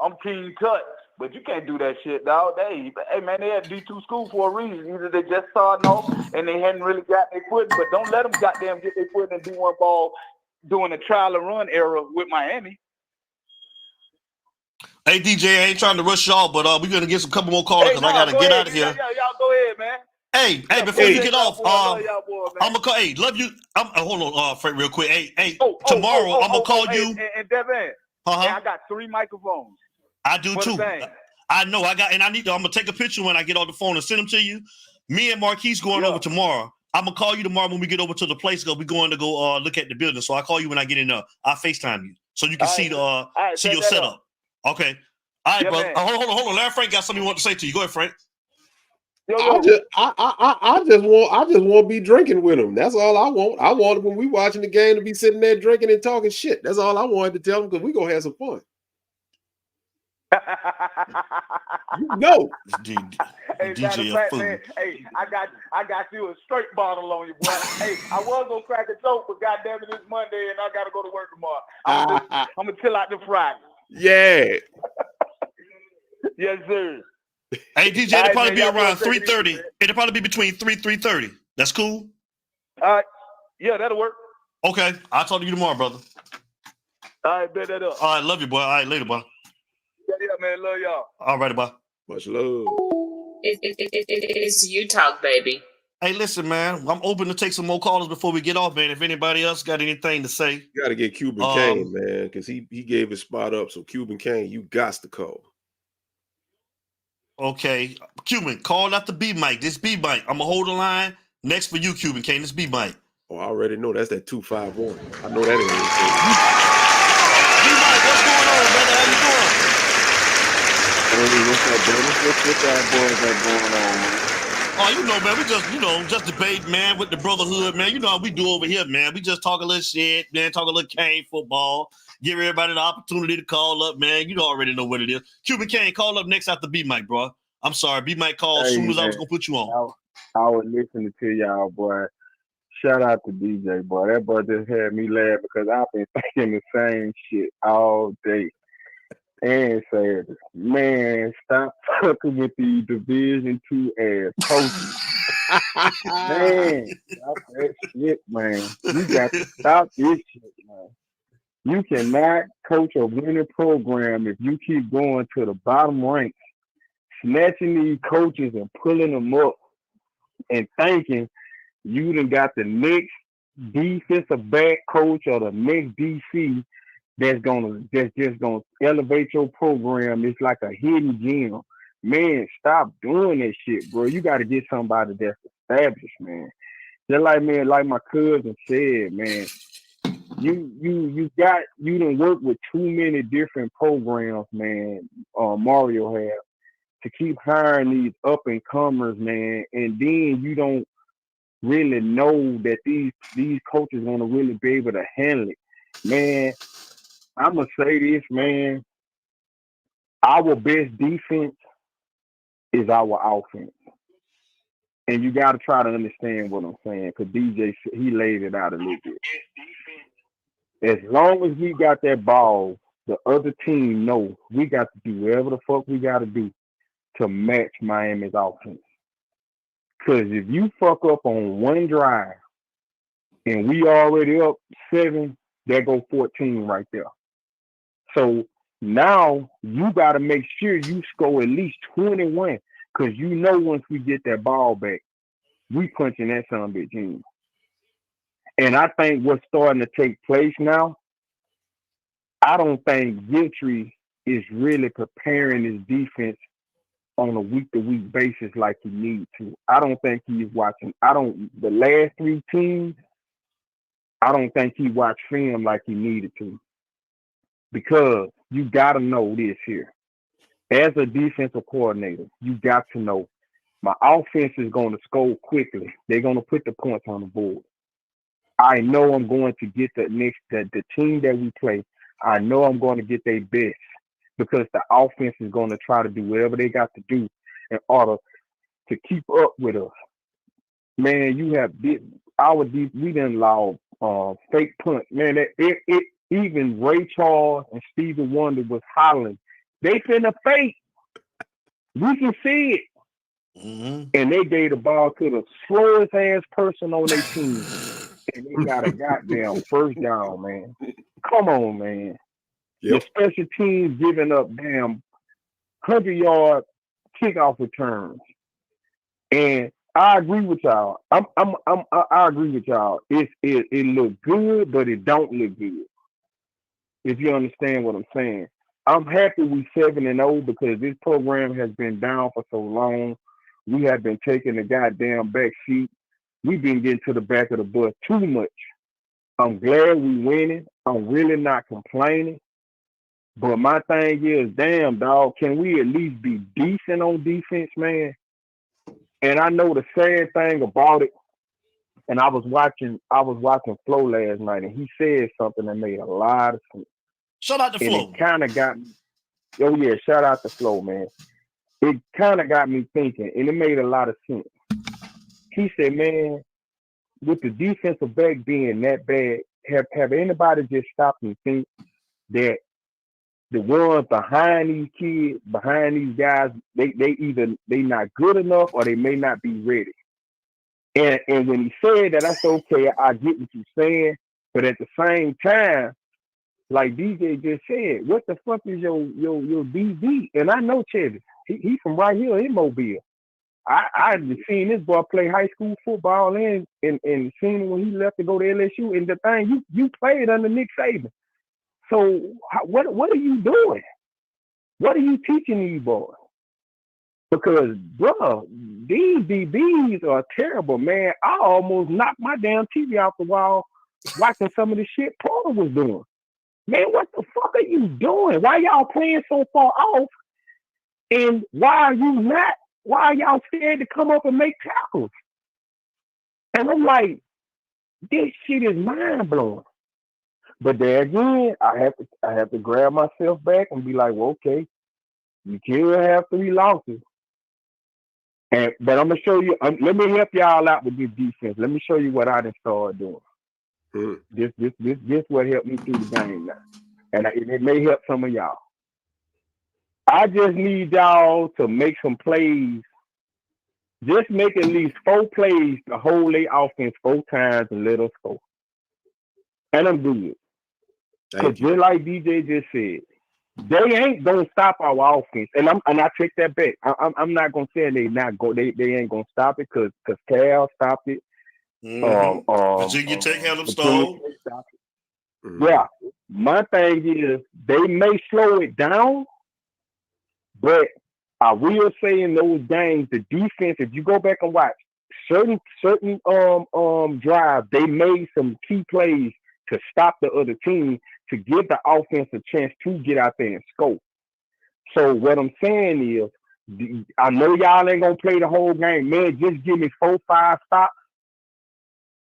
I'm King Tut. But you can't do that shit, dog. Hey, man, they had D2 school for a reason. Either they just starting off and they hadn't really got their foot, but don't let them goddamn get their foot in D1 ball doing a trial and run era with Miami. Hey DJ, I ain't trying to rush y'all, but we're gonna get some couple more callers because I gotta go get ahead. out of here. Y'all go ahead, man. Hey, before you get off, love y'all boy, man. I'm gonna call. Hey, love you. Hold on, Frank, real quick. Hey, tomorrow I'm gonna call you. And Devin, Uh-huh. I got 3 microphones. I do too. I know. I'm gonna take a picture when I get on the phone and send them to you. Me and Marquise going over tomorrow. I'm gonna call you tomorrow when we get over to the place. We're going to go look at the building. So I'll call you when I get in there. I'll FaceTime you so you can see your setup. Okay. All right, brother. Hold on. Larry Frank got something he wants to say to you. Go ahead, Frank. I just want to be drinking with him. That's all I want. I wanted when we watching the game to be sitting there drinking and talking shit. That's all I wanted to tell him because we gonna have some fun. Hey, DJ fact, man, hey, I got you a straight bottle on you, boy. Hey, I was gonna crack a joke, but goddamn it, it's Monday and I gotta go to work tomorrow. I'm gonna chill out the Friday. Yeah. Yes, sir. Hey DJ, it'll probably be around 3:30. It'll probably be between 3:30. That's cool. Yeah, that'll work. Okay, I'll talk to you tomorrow, brother. All right, bet that up. All right, love you, boy. All right, later, boy. Yeah, man, love y'all. All right, bye. Much love. It's you talk, baby. Hey, listen, man. I'm open to take some more callers before we get off, man. If anybody else got anything to say, You got to get Cuban Kane, man, because he gave his spot up. So Cuban Kane, you got to call. Okay, Cuban, call out the B mic. This B mic. I'm gonna hold the line next for you, Cuban Kane. This B mic. Oh, I already know that's that 251. I know that ain't it. B mic, what's going on, brother? How you doing? Hey, what's up, brother? What's that boys got going on, man? Oh, you know, man, we just debate, man, with the brotherhood, man. You know how we do over here, man. We just talk a little shit, man, talk a little Kane football, give everybody the opportunity to call up, man. You already know what it is. Cuban Kane, call up next after B Mike, bro. I'm sorry, B Mike called as soon as I was gonna put you on. I was listening to y'all, boy. Shout out to DJ, boy. That boy just had me laugh because I've been thinking the same shit all day. And said, man, stop fucking with these Division II ass coaches. Man, stop that shit, man. You got to stop this shit, man. You cannot coach a winning program if you keep going to the bottom ranks, snatching these coaches and pulling them up and thinking you done got the next defensive back coach or the next DC that's just gonna elevate your program. It's like a hidden gem. Man, stop doing that shit, bro. You gotta get somebody that's established, man. Just like my cousin said, man, you done work with too many different programs, man, Mario have, to keep hiring these up and comers, man, and then you don't really know that these coaches gonna really be able to handle it. Man, I'm going to say this, man. Our best defense is our offense. And you got to try to understand what I'm saying, because DJ, he laid it out a little bit. As long as we got that ball, the other team knows we got to do whatever the fuck we got to do to match Miami's offense. Because if you fuck up on one drive and we already up 7, there go 14 right there. So now you got to make sure you score at least 21, because you know once we get that ball back, we punching that son of a bitch in. And I think what's starting to take place now, I don't think Gentry is really preparing his defense on a week-to-week basis like he needs to. I don't think he's watching. The last 3 teams, I don't think he watched film like he needed to. Because you got to know this here. As a defensive coordinator, you got to know my offense is going to score quickly. They're going to put the points on the board. I know I'm going to get the team that we play. I know I'm going to get their best, because the offense is going to try to do whatever they got to do in order to keep up with us. Man, you have we done allowed fake punts. Man, even Ray Charles and Stevie Wonder was hollering, they finna fake. We can see it. Mm-hmm. And they gave the ball to the slowest ass person on their team. And they got a goddamn first down, man. Come on, man. Your special teams giving up damn 100-yard kickoff returns. And I agree with y'all. I agree with y'all. It look good, but it don't look good. If you understand what I'm saying. I'm happy we 7-0 because this program has been down for so long. We have been taking the goddamn back seat. We've been getting to the back of the bus too much. I'm glad we winning. I'm really not complaining. But my thing is, damn, dog, can we at least be decent on defense, man? And I know the sad thing about it, and I was watching Flo last night, and he said something that made a lot of sense. Shout out to Flo. And it kind of got me. Oh yeah, shout out to Flo, man. It kind of got me thinking, and it made a lot of sense. He said, man, with the defensive back being that bad, have anybody just stopped and think that the ones behind these kids, behind these guys, they either they not good enough or they may not be ready. And when he said that, I said, okay, I get what you're saying, but at the same time, like DJ just said, what the fuck is your DB? And I know Chevy. He from right here in Mobile. I've seen this boy play high school football and seen him when he left to go to LSU. And the thing, you played under Nick Saban. So what are you doing? What are you teaching these boys? Because, bro, these DBs are terrible, man. I almost knocked my damn TV off the wall watching some of the shit Porter was doing. Man, what the fuck are you doing? Why y'all playing so far off? And why are y'all scared to come up and make tackles? And I'm like, this shit is mind blowing. But there again, I have to grab myself back and be like, well, okay, you can have 3 losses. But I'm gonna show you. Let me help y'all out with this defense. Let me show you what I done started doing. This what helped me through the game now, and it may help some of y'all. I just need y'all to make some plays. Just make at least 4 plays to hold their offense 4 times and let us score. And I'm good. Because just like DJ just said, they ain't gonna stop our offense. And I take that back. I'm not gonna say they ain't gonna stop it because Cal stopped it. Virginia Tech had them stalled. Yeah. My thing is they may slow it down, but I will say in those games, the defense, if you go back and watch certain drives, they made some key plays to stop the other team to give the offense a chance to get out there and score. So what I'm saying is, I know y'all ain't gonna play the whole game, man. Just give me 4, 5 stops,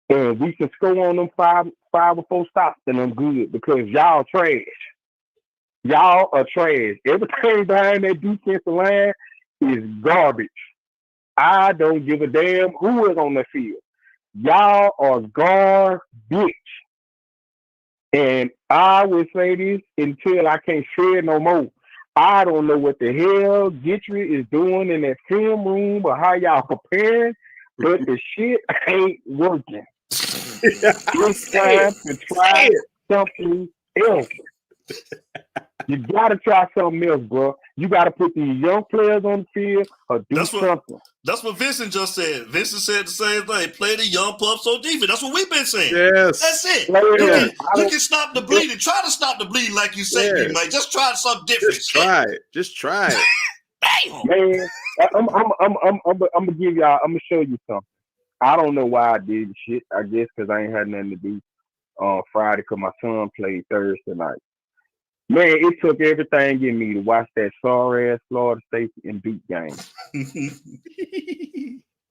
and we can score on them 5 or 4 stops, and I'm good because y'all trash. Y'all are trash. Everything behind that defensive line is garbage. I don't give a damn who is on the field. Y'all are garbage. And I would say this until I can't say it no more. I don't know what the hell Gitry is doing in that film room or how y'all preparing, but the shit ain't working. It's time to try something else. You gotta try something else, bro. You gotta put these young players on the field or do something. That's what Vincent just said. Vincent said the same thing. Play the young pups on defense. That's what we've been saying. Yes. That's it. Yeah. You can stop the bleeding. Try to stop the bleeding like you say, B, man. Just try something different. Just try it. Damn. Man, I'm gonna give y'all. I'm gonna show you something. I don't know why I did the shit. I guess because I ain't had nothing to do on Friday because my son played Thursday night. Man, it took everything in me to watch that sorry-ass Florida State and Duke game.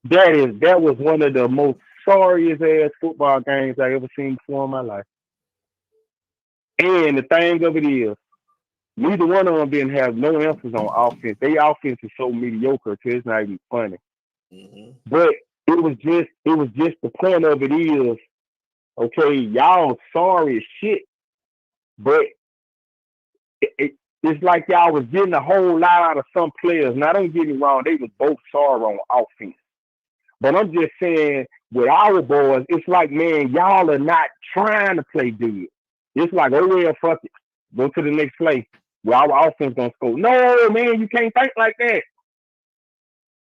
That was one of the most sorriest-ass football games I ever seen before in my life. And the thing of it is, neither one of them didn't have no answers on offense. Their offense is so mediocre, so it's not even funny. But it was just the point of it is, okay, y'all sorry as shit, but it's like y'all was getting a whole lot out of some players. Now, don't get me wrong, they was both sorry on offense. But I'm just saying, with our boys, it's like, man, y'all are not trying to play good. It's like, oh, well, fuck it. Go to the next play. Well, our offense gonna score. No, man, you can't think like that.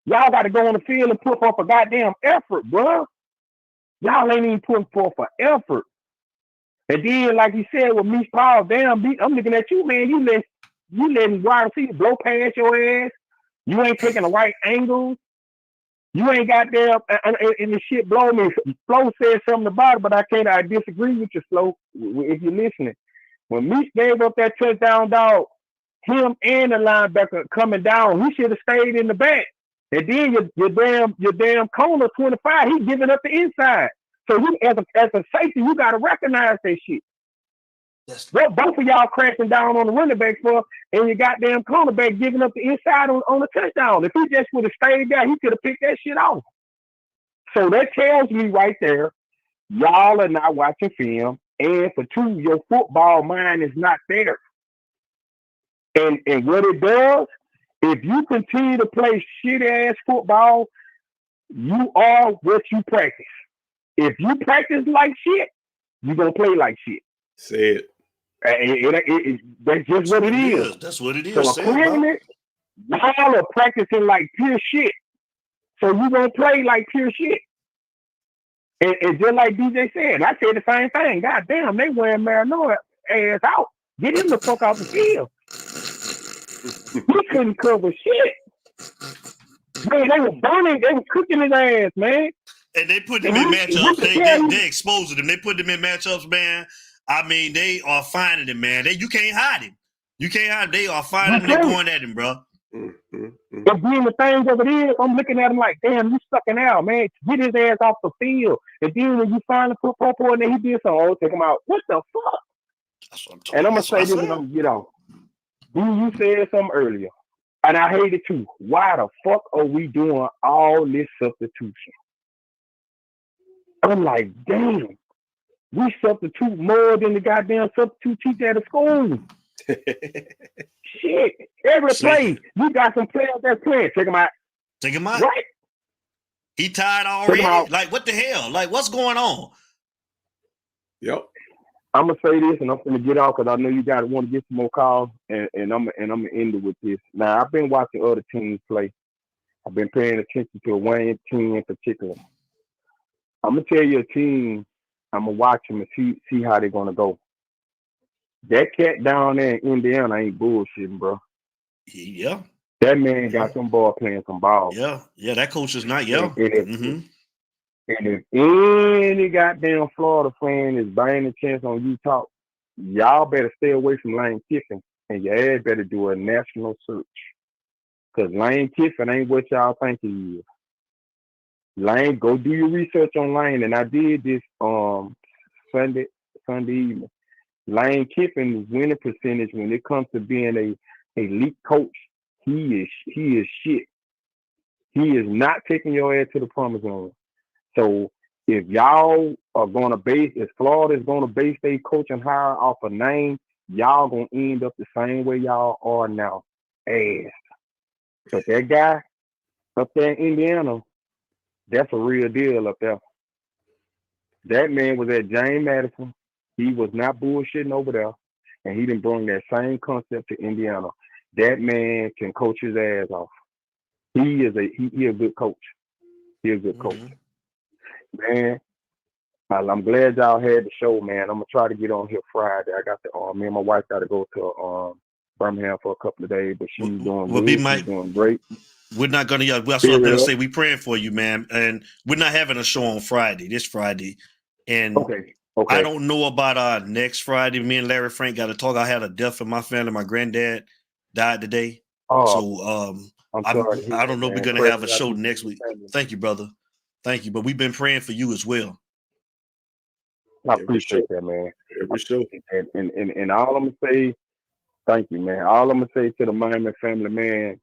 Y'all got to go on the field and put forth a goddamn effort, bro. Y'all ain't even putting forth an effort. And then, like you said, with me, Paul, damn, I'm looking at you, man. You letting wide receivers blow past your ass. You ain't taking the right angles. You ain't got there, and the shit blow me. Flo said something about it, but I disagree with you, Flo, if you're listening. When Meech gave up that touchdown, dog, him and the linebacker coming down, he should have stayed in the back. And then your damn corner 25, he giving up the inside. So you as a safety, you gotta recognize that shit. Both of y'all crashing down on the running back for, and your goddamn cornerback giving up the inside on the touchdown. If he just would have stayed there, he could have picked that shit off. So that tells me right there, y'all are not watching film, and for two, your football mind is not there. And what it does, if you continue to play shit-ass football, you are what you practice. If you practice like shit, you're going to play like shit. Say it. That's just what it is. That's what it is. So apparently, y'all are practicing like pure shit. So you're going to play like pure shit. And just like DJ said, I said the same thing. God damn, they wearing Marino ass out. Get him the fuck off the field. He couldn't cover shit. Man, they were burning, they were cooking his ass, man. And they put them in matchups. They exposing them. They put them in matchups, man. I mean, they are finding him, man. You can't hide him. You can't hide him. They are finding him. They're going at him, bro. But being the thing of it is, I'm looking at him like, damn, you sucking out, man. Get his ass off the field. And then when you finally put Popo in there, he did something. Oh, take him out. What the fuck? And I'm going to say this and I'm going to get off. You said something earlier, and I hate it too. Why the fuck are we doing all this substitution? I'm like, damn, we substitute more than the goddamn substitute teacher at a school. Shit, every play, you got some players that's playing. Take him out. Take him out. Right? He tired already. Like, what the hell? Like, what's going on? Yep. I'm gonna say this, and I'm gonna get off because I know you guys want to get some more calls, and I'm gonna end it with this. Now, I've been watching other teams play. I've been paying attention to a Wayne team in particular. I'm gonna tell you a team. I'm gonna watch them and see how they're gonna go. That cat down there in Indiana ain't bullshitting, bro. Yeah. That man got some ball playing some ball. Yeah. That coach is not young. And if any goddamn Florida fan is buying a chance on Utah, y'all better stay away from Lane Kiffin, and your ass better do a national search. Because Lane Kiffin ain't what y'all think he is. Lane, go do your research on Lane, and I did this Sunday evening. Lane Kiffin's winning percentage when it comes to being a elite coach, he is shit. He is not taking your ass to the promised land. So if y'all are going to if Florida is going to base their coaching hire off a name, y'all going to end up the same way y'all are now. Ass. But that guy up there in Indiana, that's a real deal up there. That man was at James Madison. He was not bullshitting over there. And he didn't bring that same concept to Indiana. That man can coach his ass off. He is a good coach. He is a good coach. Man, I'm glad y'all had the show, man. I'm gonna try to get on here Friday. I got to me and my wife got to go to Birmingham for a couple of days, but she's doing she's doing great. We're not gonna that's what I'm gonna say. We praying for you, man. And we're not having a show on Friday, this Friday. And okay. I don't know about next Friday. Me and Larry Frank got to talk. I had a death in my family. My granddad died today. So I don't know if we're gonna have a show next week. Thank you, brother. Thank you. But we've been praying for you as well. I appreciate that, man. And all I'm gonna say, thank you, man. All I'm gonna say to the Miami family, man,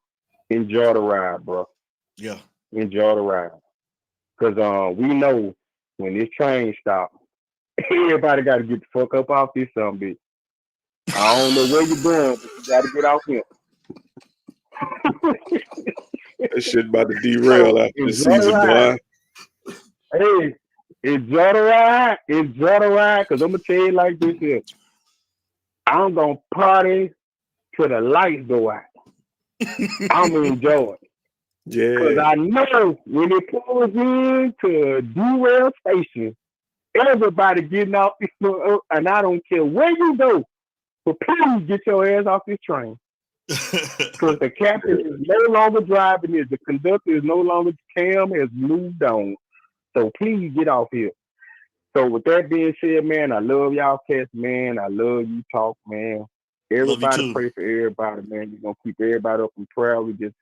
enjoy the ride, bro. Yeah. Enjoy the ride. Cause we know when this train stops, everybody gotta get the fuck up off this bitch. I don't know where you're going, but you gotta get out here. That shit about to derail after the season, boy. Hey, enjoy the ride, cause I'm gonna tell you like this here. I'm gonna party till the lights go out. I'm gonna enjoy it. Because Yeah. I know when it pulls into Dewell Station, everybody getting off, and I don't care where you go, but please get your ass off this train. Because the captain is no longer driving it. The conductor is no longer, Cam has moved on. So please get off here. So with that being said, man, I love y'all cats, man. I love you talk, man. Everybody pray for everybody, man. We're going to keep everybody up in prayer. We just,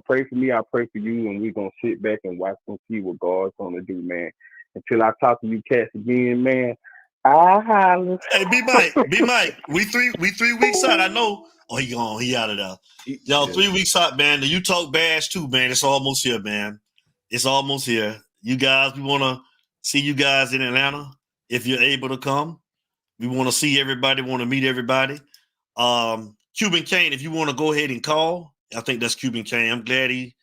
pray for me. I pray for you. And we're going to sit back and watch and see what God's going to do, man. Until I talk to you cats again, man, I holler. Hey, B-Mike. We three weeks out. I know. Oh, he gone. He out of there. Y'all, 3 weeks out, man. The You Talk Bash too, man. It's almost here, man. It's almost here. You guys, we want to see you guys in Atlanta if you're able to come. We want to see everybody, want to meet everybody. Cuban Kane, if you want to go ahead and call, I think that's Cuban Kane. I'm glad he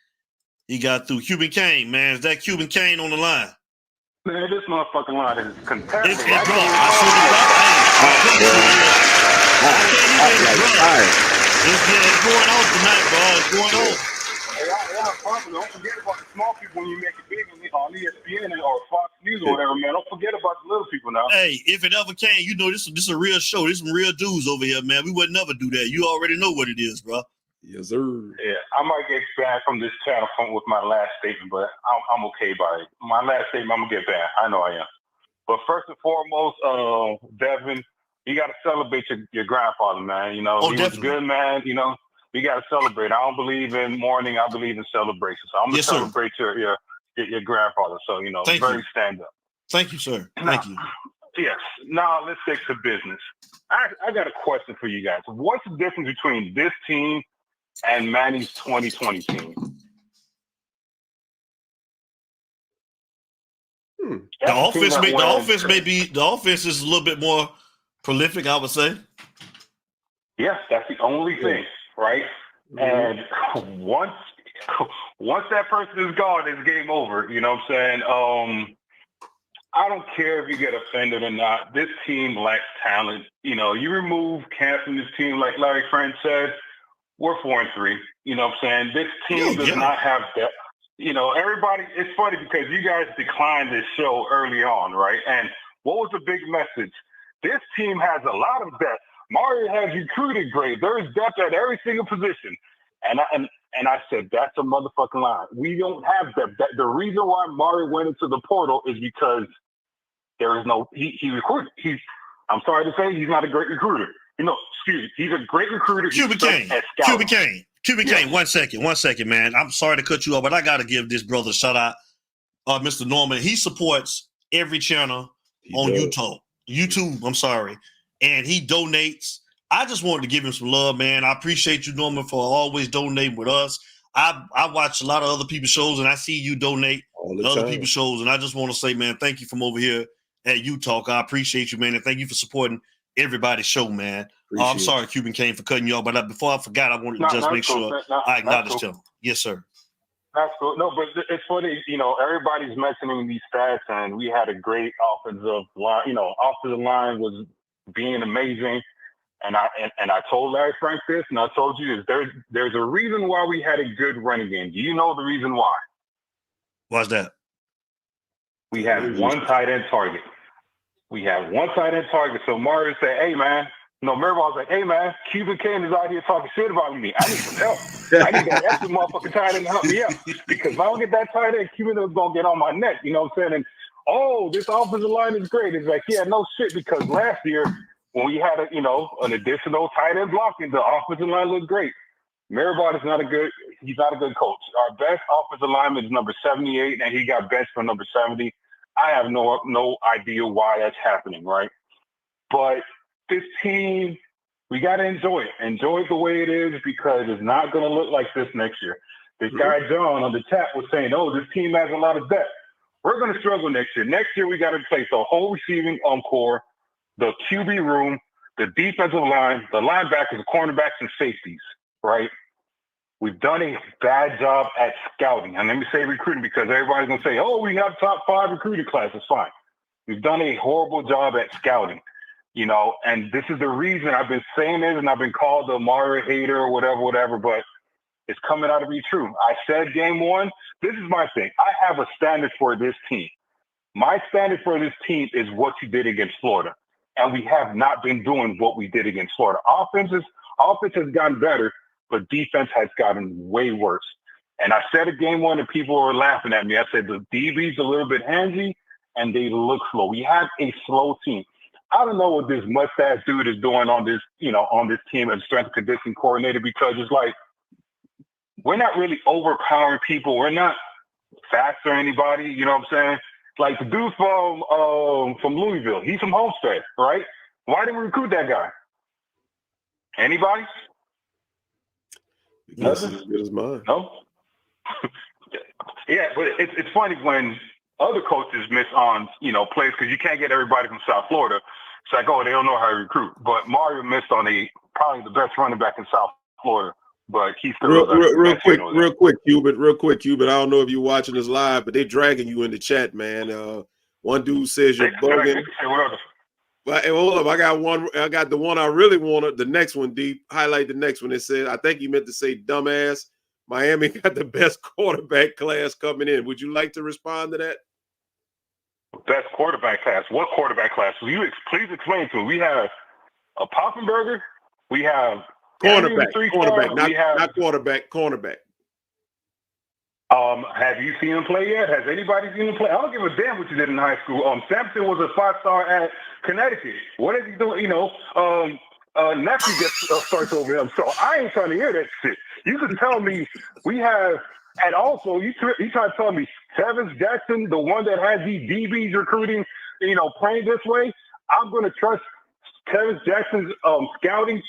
got through. Cuban Kane, man. Is that Cuban Kane on the line? Man, this motherfucking line is contested. It's dropped. I saw it It's going on tonight, bro. It's going on. Don't forget about the small people when you make it big on ESPN or Fox News or whatever, man. Don't forget about the little people now. Hey, if it ever came, this is a real show. There's some real dudes over here, man. We would never do that. You already know what it is, bro. Yes, sir. Yeah, I might get banned from this channel with my last statement, but I'm okay by it. My last statement, I'm going to get banned. I know I am. But first and foremost, Devin, you got to celebrate your grandfather, man. He was a good man. We got to celebrate. I don't believe in mourning. I believe in celebration. So I'm going to celebrate your grandfather. So, stand up. Thank you, sir. Thank you. Yes. Now let's stick to business. I got a question for you guys. What's the difference between this team and Manny's 2020 team? The offense is a little bit more prolific, I would say. Yes, that's the only thing, right? And once that person is gone, it's game over. You know what I'm saying? I don't care if you get offended or not. This team lacks talent. You remove Cam from this team, like Larry Frank said, we're 4-3. You know what I'm saying? This team does not have depth. Everybody, it's funny because you guys declined this show early on, right? And what was the big message? This team has a lot of depth. Mario has recruited great. There's depth at every single position. And I said, that's a motherfucking lie. We don't have depth. The reason why Mario went into the portal is because there is no, he recruited. I'm sorry to say, he's not a great recruiter. He's a great recruiter. Cuban Kane, 1 second, man. I'm sorry to cut you off, but I got to give this brother a shout out. Mr. Norman, he supports every channel on YouTube, I'm sorry. And he donates. I just wanted to give him some love, man. I appreciate you, Norman, for always donating with us. I watch a lot of other people's shows, and I see you donate to other people's shows. And I just want to say, man, thank you from over here at You Talk. I appreciate you, man, and thank you for supporting everybody's show, man. I'm sorry, Cuban Kane, for cutting you off, but before I forgot, I wanted to just make sure I acknowledged him. Yes, sir. That's cool. No, but it's funny, everybody's mentioning these stats, and we had a great offensive line. Offensive line was being amazing. And I told Larry Frank this, and I told you this. There's a reason why we had a good running game. Do you know the reason why? What's that? We had one tight end target. So Mario said, hey, man. Mirabal was like, hey, man, Cuban Kane is out here talking shit about me. I need some help. I need that extra motherfucking tight end to help me out. Because if I don't get that tight end, Cuban is going to get on my neck. You know what I'm saying? And, this offensive line is great. It's like, yeah, no shit, because last year, when we had an additional tight end blocking, the offensive line looked great. Mirabal is he's not a good coach. Our best offensive lineman is number 78, and he got benched for number 70. I have no idea why that's happening, right? But this team, we got to enjoy it. Enjoy it the way it is, because it's not going to look like this next year. This guy, John, on the chat was saying, this team has a lot of depth. We're going to struggle next year. Next year, we got to replace the whole receiving core, the QB room, the defensive line, the linebackers, the cornerbacks, and safeties, right? We've done a bad job at scouting. And let me say recruiting, because everybody's going to say, we have top 5 recruiting classes. Fine. We've done a horrible job at scouting. And this is the reason I've been saying this, and I've been called a Mario hater or whatever, but it's coming out to be true. I said game one, this is my thing. I have a standard for this team. My standard for this team is what you did against Florida. And we have not been doing what we did against Florida. Offense has gotten better, but defense has gotten way worse. And I said at game one, and people were laughing at me. I said the DB's a little bit handsy, and they look slow. We have a slow team. I don't know what this mustache dude is doing on this, on this team as strength and conditioning coordinator, because it's like we're not really overpowering people. We're not faster than anybody. You know what I'm saying? Like the dude from Louisville, he's from Homestead, right? Why didn't we recruit that guy? Anybody? Because he's as good as mine. No. Yeah, but it's funny when other coaches miss on plays, because you can't get everybody from South Florida. It's like, oh, they don't know how to recruit. But Mario missed on probably the best running back in South Florida. But he's still real quick, Cuban. I don't know if you're watching this live, but they're dragging you in the chat, man. One dude says you're bugging. Well, hey, hold up, I got the one I really wanted. The next one, Deep. Highlight the next one. It said, I think he meant to say dumbass. Miami got the best quarterback class coming in. Would you like to respond to that? Best quarterback class. What quarterback class? Will you please explain to me? We have a Poppenberger. We have cornerback, not quarterback, cornerback. Have you seen him play yet? Has anybody seen him play? I don't give a damn what you did in high school. Sampson was a 5-star at Connecticut. What is he doing? Natty gets starts over him. So I ain't trying to hear that shit. You can tell me we have, and also you try to tell me Tevin Jackson, the one that has these DBs recruiting, playing this way. I'm going to trust Tevin Jackson's scouting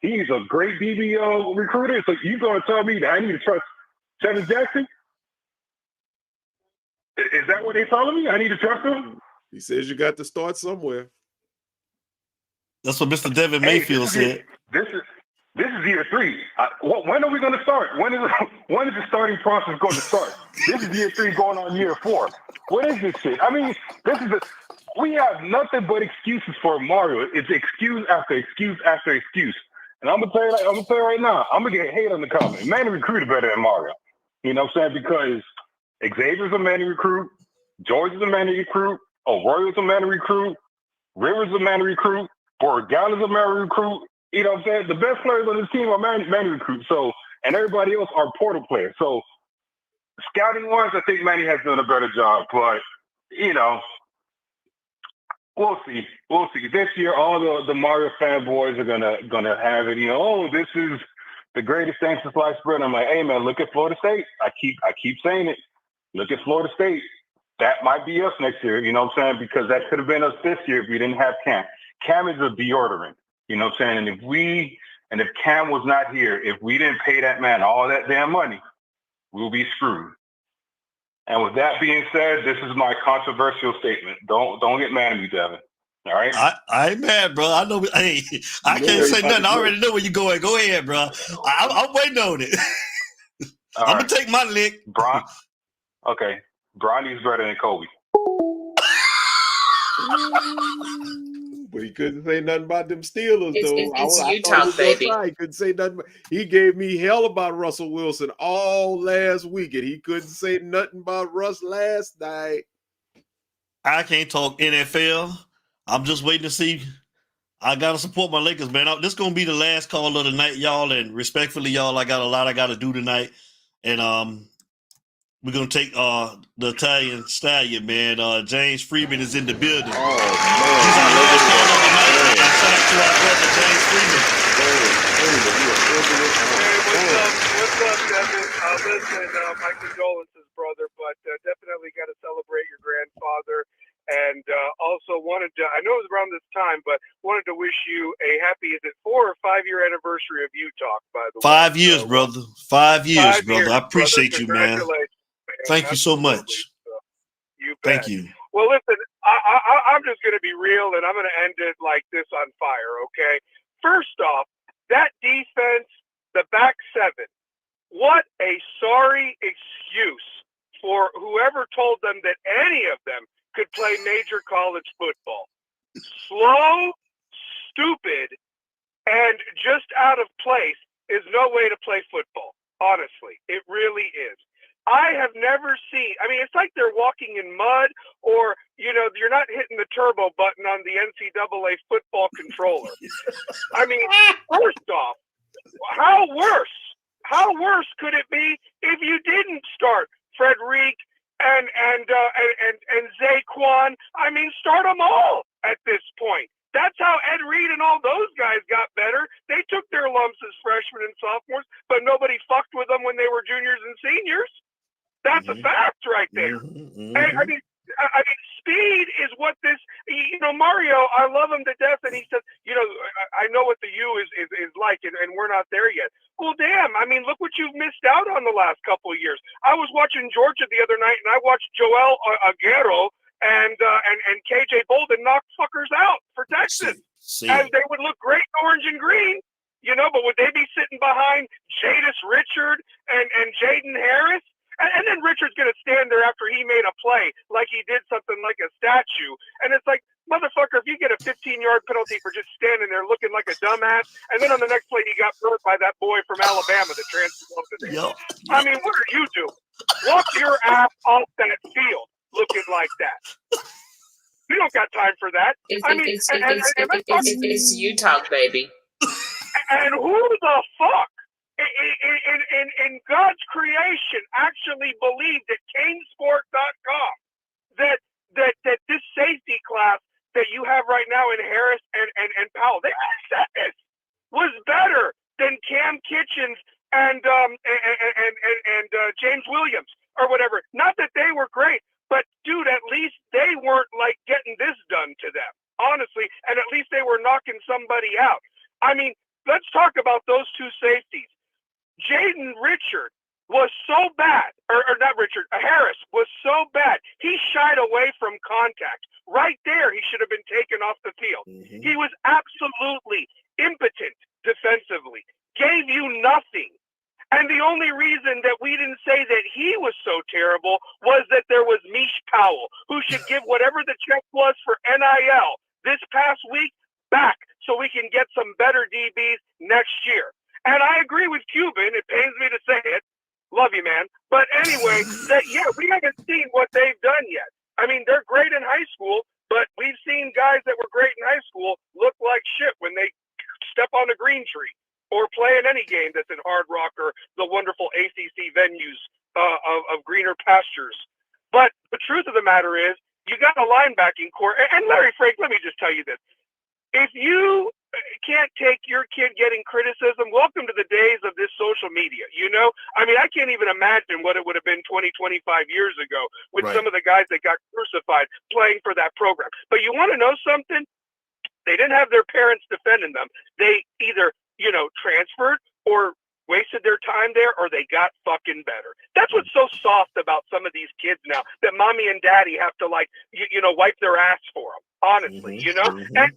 he's a great DB recruiter. So you're going to tell me that I need to trust Tevin Jackson? Is that what they're telling me? I need to trust him? He says you got to start somewhere. That's what Mr. Devin Mayfield said. This is year 3. When are we going to start? When is the starting process going to start? This is year 3 going on year 4. What is this shit? I mean, we have nothing but excuses for Mario. It's excuse after excuse after excuse. And I'm gonna tell you right now, I'm gonna get hate on the comment. Manny recruited better than Mario. You know what I'm saying? Because Xavier's a Manny recruit, George is a Manny recruit, O'Royal's a Manny recruit, Rivers a Manny recruit, Borgana's a Manny recruit. You know what I'm saying? The best players on this team are Manny recruits. So, and everybody else are portal players. So, scouting wise, I think Manny has done a better job. But we'll see. We'll see. This year, all the Mario fanboys are gonna have it. This is the greatest thing since sliced bread. I'm like, hey man, look at Florida State. I keep saying it. Look at Florida State. That might be us next year. You know what I'm saying? Because that could have been us this year if we didn't have Cam. Cam is a deodorant. You know what I'm saying? And if Cam was not here, if we didn't pay that man all that damn money, we'll be screwed. And with that being said, this is my controversial statement. Don't get mad at me, Devin. All right? I ain't mad, bro. I know. Hey, I can't say nothing. I already know where you're going. Go ahead, bro. I'm waiting on it. I'm gonna take my lick. Okay. Bronny's better than Kobe. But he couldn't say nothing about them Steelers, though. It's Utah, baby. He couldn't say nothing. He gave me hell about Russell Wilson all last week, and he couldn't say nothing about Russ last night. I can't talk NFL. I'm just waiting to see. I gotta support my Lakers, man. This is gonna be the last call of the night, y'all. And respectfully, y'all, I got a lot I gotta do tonight. And we're gonna take the Italian stallion, man. James Freeman is in the building. Oh man! He's our last call of the night. And shout out to our brother James Freeman. What's up, Devin? Listen, my condolences, brother, but definitely got to celebrate your grandfather. And also wanted to, I know it was around this time, but wanted to wish you a happy, is it 4 or 5 year anniversary of U-Talk, by the way? 5 years, brother. 5 years, brother. I appreciate you, man. Thank you so much. You bet. Thank you. Well, listen, I'm just going to be real, and I'm going to end it like this on fire, okay? First off, that defense, the back seven, what a sorry excuse for whoever told them that any of them could play major college football. slow, stupid, and just out of place is no way to play football. Honestly, it really is. I have never seen, I mean, it's like they're walking in mud, or, you know, you're not hitting the turbo button on the NCAA football controller. I mean, first off, how worse could it be if you didn't start Frederic and Zaquan? I mean, start them all at this point. That's how Ed Reed and all those guys got better. They took their lumps as freshmen and sophomores, but nobody fucked with them when they were juniors and seniors. That's a fact right there. And I mean, speed is what this, you know, Mario, I love him to death. And he says, you know, I know what the U is like, and we're not there yet. Well, damn, I mean, look what you've missed out on the last couple of years. I was watching Georgia the other night, and I watched Joel Aguero and KJ Bolden knock fuckers out for Texas. And they would look great in orange and green, you know, but would they be sitting behind Jadis Richard and Jaden Harris? And then Richard's going to stand there after he made a play like he did something like a statue. And it's like, motherfucker, if you get a 15-yard penalty for just standing there looking like a dumbass, and then on the next play he got hurt by that boy from Alabama that transferred over there. I mean, what are you doing? Walk your ass off that field looking like that. We don't got time for that. It's you talk, baby. And who the fuck in God's creation actually believed at canesport.com that this safety class that you have right now in Harris and Powell, they said this, was better than Cam Kitchens and James Williams or whatever. Not that they were great, but dude, at least they weren't like getting this done to them, honestly, and at least they were knocking somebody out. I mean, let's talk about those two safeties. Jaden Richard was so bad, or not Richard, Harris was so bad. He shied away from contact. Right there, he should have been taken off the field. He was absolutely impotent defensively, gave you nothing. And the only reason that we didn't say that he was so terrible was that there was Mish Powell, who should give whatever the check was for NIL this past week back so we can get some better DBs next year. And I agree with Cuban. It pains me to say it. Love you, man. But anyway, we haven't seen what they've done yet. I mean, they're great in high school, but we've seen guys that were great in high school look like shit when they step on a green tree or play in any game that's in Hard Rock or the wonderful ACC venues of greener pastures. But the truth of the matter is, you got a linebacking core. And Larry Frank, let me just tell you this. If you can't take your kid getting criticism, welcome to the days of this social media. You know, I mean, I can't even imagine what it would have been 20, 25 years ago with some of the guys that got crucified playing for that program. But you want to know something? They didn't have their parents defending them. They either, you know, transferred or wasted their time there, or they got fucking better. That's what's so soft about some of these kids now, that mommy and daddy have to, like, you know, wipe their ass for them, honestly, you know? And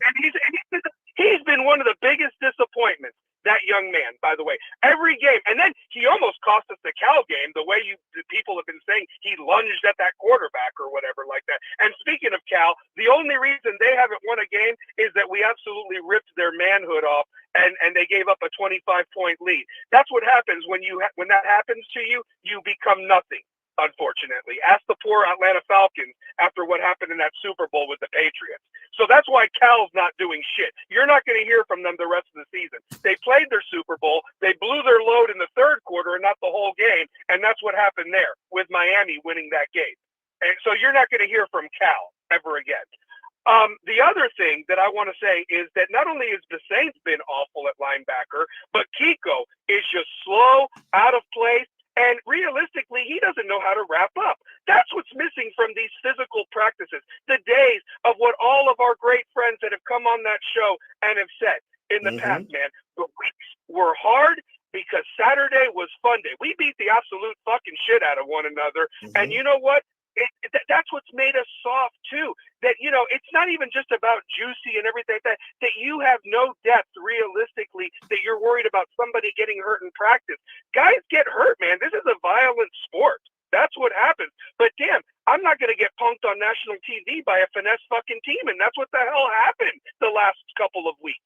he's been one of the biggest disappointments, that young man, by the way. Every game. And then he almost cost us the Cal game, the way people have been saying he lunged at that quarterback or whatever like that. And speaking of Cal, the only reason they haven't won a game is that we absolutely ripped their manhood off and they gave up a 25-point lead. That's what happens when that happens to you, you become nothing. Unfortunately, ask the poor Atlanta Falcons after what happened in that Super Bowl with the Patriots. So that's why Cal's not doing shit. You're not going to hear from them the rest of the season. They played their Super Bowl. They blew their load in the third quarter and not the whole game. And that's what happened there with Miami winning that game. And so you're not going to hear from Cal ever again. The other thing that I want to say is that not only has the Saints been awful at linebacker, but Kiko is just slow, out of place. And realistically, he doesn't know how to wrap up. That's what's missing from these physical practices. The days of what all of our great friends that have come on that show and have said in the past, man, the weeks were hard because Saturday was fun day. We beat the absolute fucking shit out of one another. And you know what? That's what's made us soft too. That, you know, it's not even just about juicy and everything like that you have no depth realistically, that you're worried about somebody getting hurt in practice. Guys get hurt, man. This is a violent sport. That's what happens. But damn, I'm not going to get punked on national TV by a finesse fucking team, and that's what the hell happened the last couple of weeks.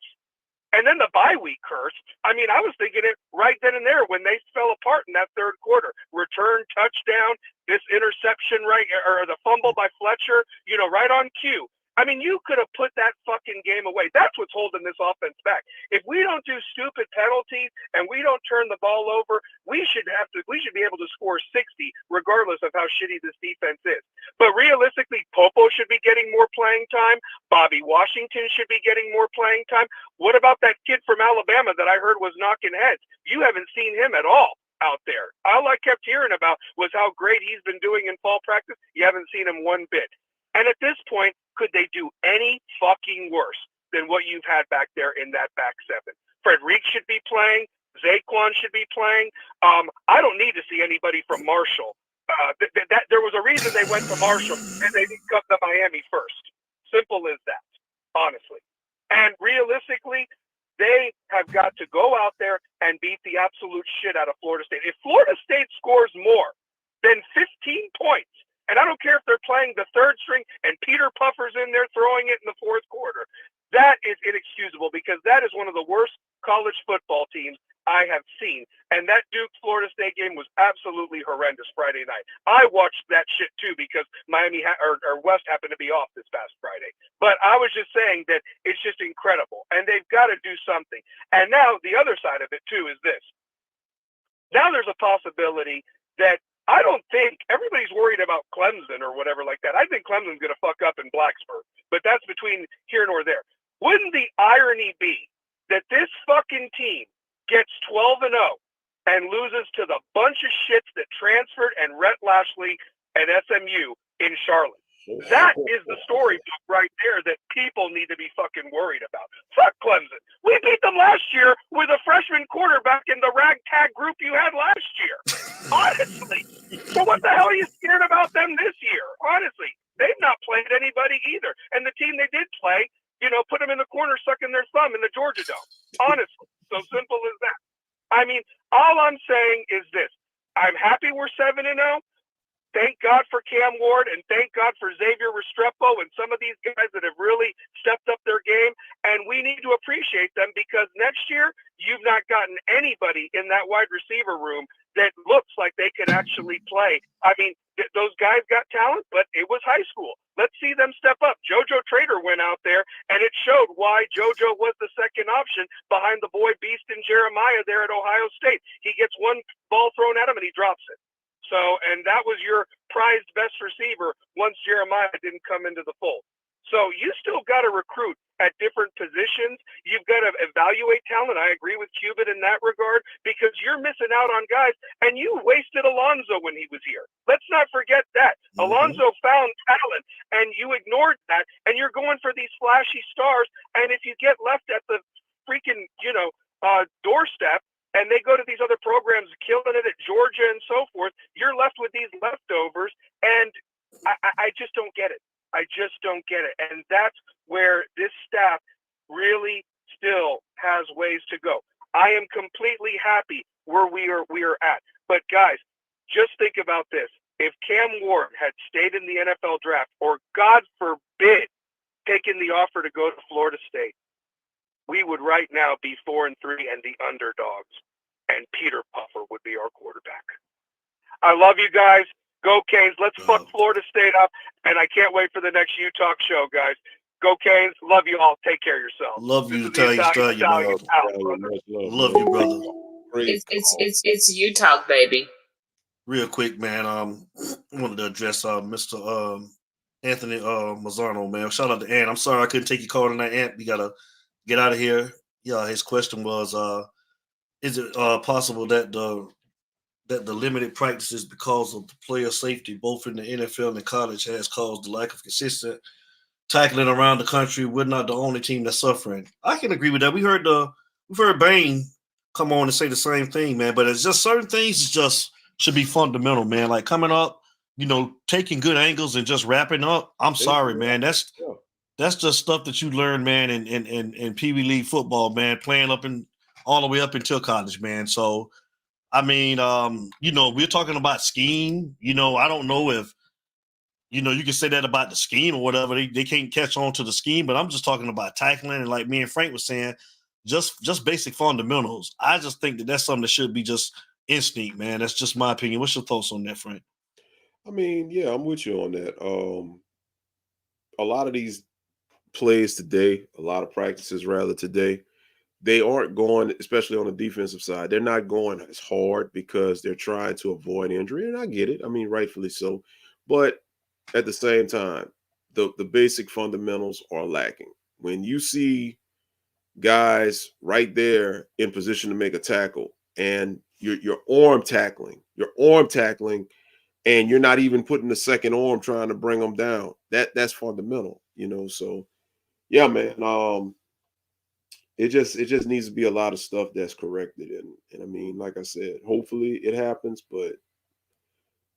And then the bye week curse. I mean, I was thinking it right then and there when they fell apart in that third quarter. Return, touchdown, this interception, right, or the fumble by Fletcher, right on cue. I mean, you could have put that fucking game away. That's what's holding this offense back. If we don't do stupid penalties and we don't turn the ball over, we should be able to score 60 regardless of how shitty this defense is. But realistically, Popo should be getting more playing time. Bobby Washington should be getting more playing time. What about that kid from Alabama that I heard was knocking heads? You haven't seen him at all out there. All I kept hearing about was how great he's been doing in fall practice. You haven't seen him one bit. And at this point, could they do any fucking worse than what you've had back there in that back seven? Frederic should be playing. Zaquan should be playing. I don't need to see anybody from Marshall. There was a reason they went to Marshall and they didn't come to Miami first. Simple as that, honestly. And realistically, they have got to go out there and beat the absolute shit out of Florida State. If Florida State scores more than 15 points, and I don't care if they're playing the third string and Peter Puffer's in there throwing it in the fourth quarter, that is inexcusable because that is one of the worst college football teams I have seen. And that Duke-Florida State game was absolutely horrendous Friday night. I watched that shit too because Miami or West happened to be off this past Friday. But I was just saying that it's just incredible. And they've got to do something. And now the other side of it too is this. Now there's a possibility that I don't think everybody's worried about Clemson or whatever like that. I think Clemson's going to fuck up in Blacksburg, but that's between here nor there. Wouldn't the irony be that this fucking team gets 12-0 and loses to the bunch of shits that transferred and Rhett Lashley and SMU in Charlotte? That is the storybook right there that people need to be fucking worried about. Fuck Clemson. We beat them last year with a freshman quarterback in the ragtag group you had last year. Honestly. So what the hell are you scared about them this year? Honestly. They've not played anybody either. And the team they did play, put them in the corner sucking their thumb in the Georgia Dome. Honestly. So simple as that. I mean, all I'm saying is this. I'm happy we're 7-0. Thank God for Cam Ward and thank God for Xavier Restrepo and some of these guys that have really stepped up their game. And we need to appreciate them because next year you've not gotten anybody in that wide receiver room that looks like they could actually play. I mean, those guys got talent, but it was high school. Let's see them step up. JoJo Trader went out there and it showed why JoJo was the second option behind the boy Beast and Jeremiah there at Ohio State. He gets one ball thrown at him and he drops it. So, and that was your prized best receiver once Jeremiah didn't come into the fold. So you still got to recruit at different positions. You've got to evaluate talent. I agree with Cuban in that regard because you're missing out on guys, and you wasted Alonzo when he was here. Let's not forget that. Mm-hmm. Alonzo found talent, and you ignored that, and you're going for these flashy stars, and if you get left at the freaking, doorstep, and they go to these other programs, killing it at Georgia and so forth, you're left with these leftovers, and I just don't get it. I just don't get it. And that's where this staff really still has ways to go. I am completely happy where we are at. But guys, just think about this. If Cam Ward had stayed in the NFL draft, or God forbid, taken the offer to go to Florida State, we would right now be 4-3 and the underdogs, and Peter Puffer would be our quarterback. I love you guys. Go Canes. Let's fuck Florida State up, and I can't wait for the next U-Talk show, guys. Go Canes. Love you all. Take care of yourselves. Love you, Italian, Love you, brother. It's U-Talk, baby. Real quick, man. I wanted to address Mr. Anthony Mazzarno, man. Shout out to Ant. I'm sorry I couldn't take your call tonight, Ant. We gotta get out of here. Yeah, his question was, is it possible that the limited practices because of the player safety, both in the NFL and the college, has caused the lack of consistent tackling around the country? We're not the only team that's suffering. I can agree with that. We've heard Bain come on and say the same thing, man. But it's just certain things just should be fundamental, man. Like coming up, taking good angles and just wrapping up. I'm sorry, man. That's just stuff that you learn, man, in Pee Wee League football, man, playing all the way up until college, man. So I mean, we're talking about scheme. I don't know if, you can say that about the scheme or whatever. They can't catch on to the scheme, but I'm just talking about tackling. And like me and Frank was saying, just basic fundamentals. I just think that that's something that should be just instinct, man. That's just my opinion. What's your thoughts on that, Frank? I mean, yeah, I'm with you on that. A lot of these plays today, a lot of practices rather today, they aren't going, especially on the defensive side, they're not going as hard because they're trying to avoid injury. And I get it. I mean, rightfully so. But at the same time, the basic fundamentals are lacking. When you see guys right there in position to make a tackle and you're arm tackling, and you're not even putting the second arm trying to bring them down. That's fundamental, So yeah, man. It just needs to be a lot of stuff that's corrected, and I mean, like I said, hopefully it happens, but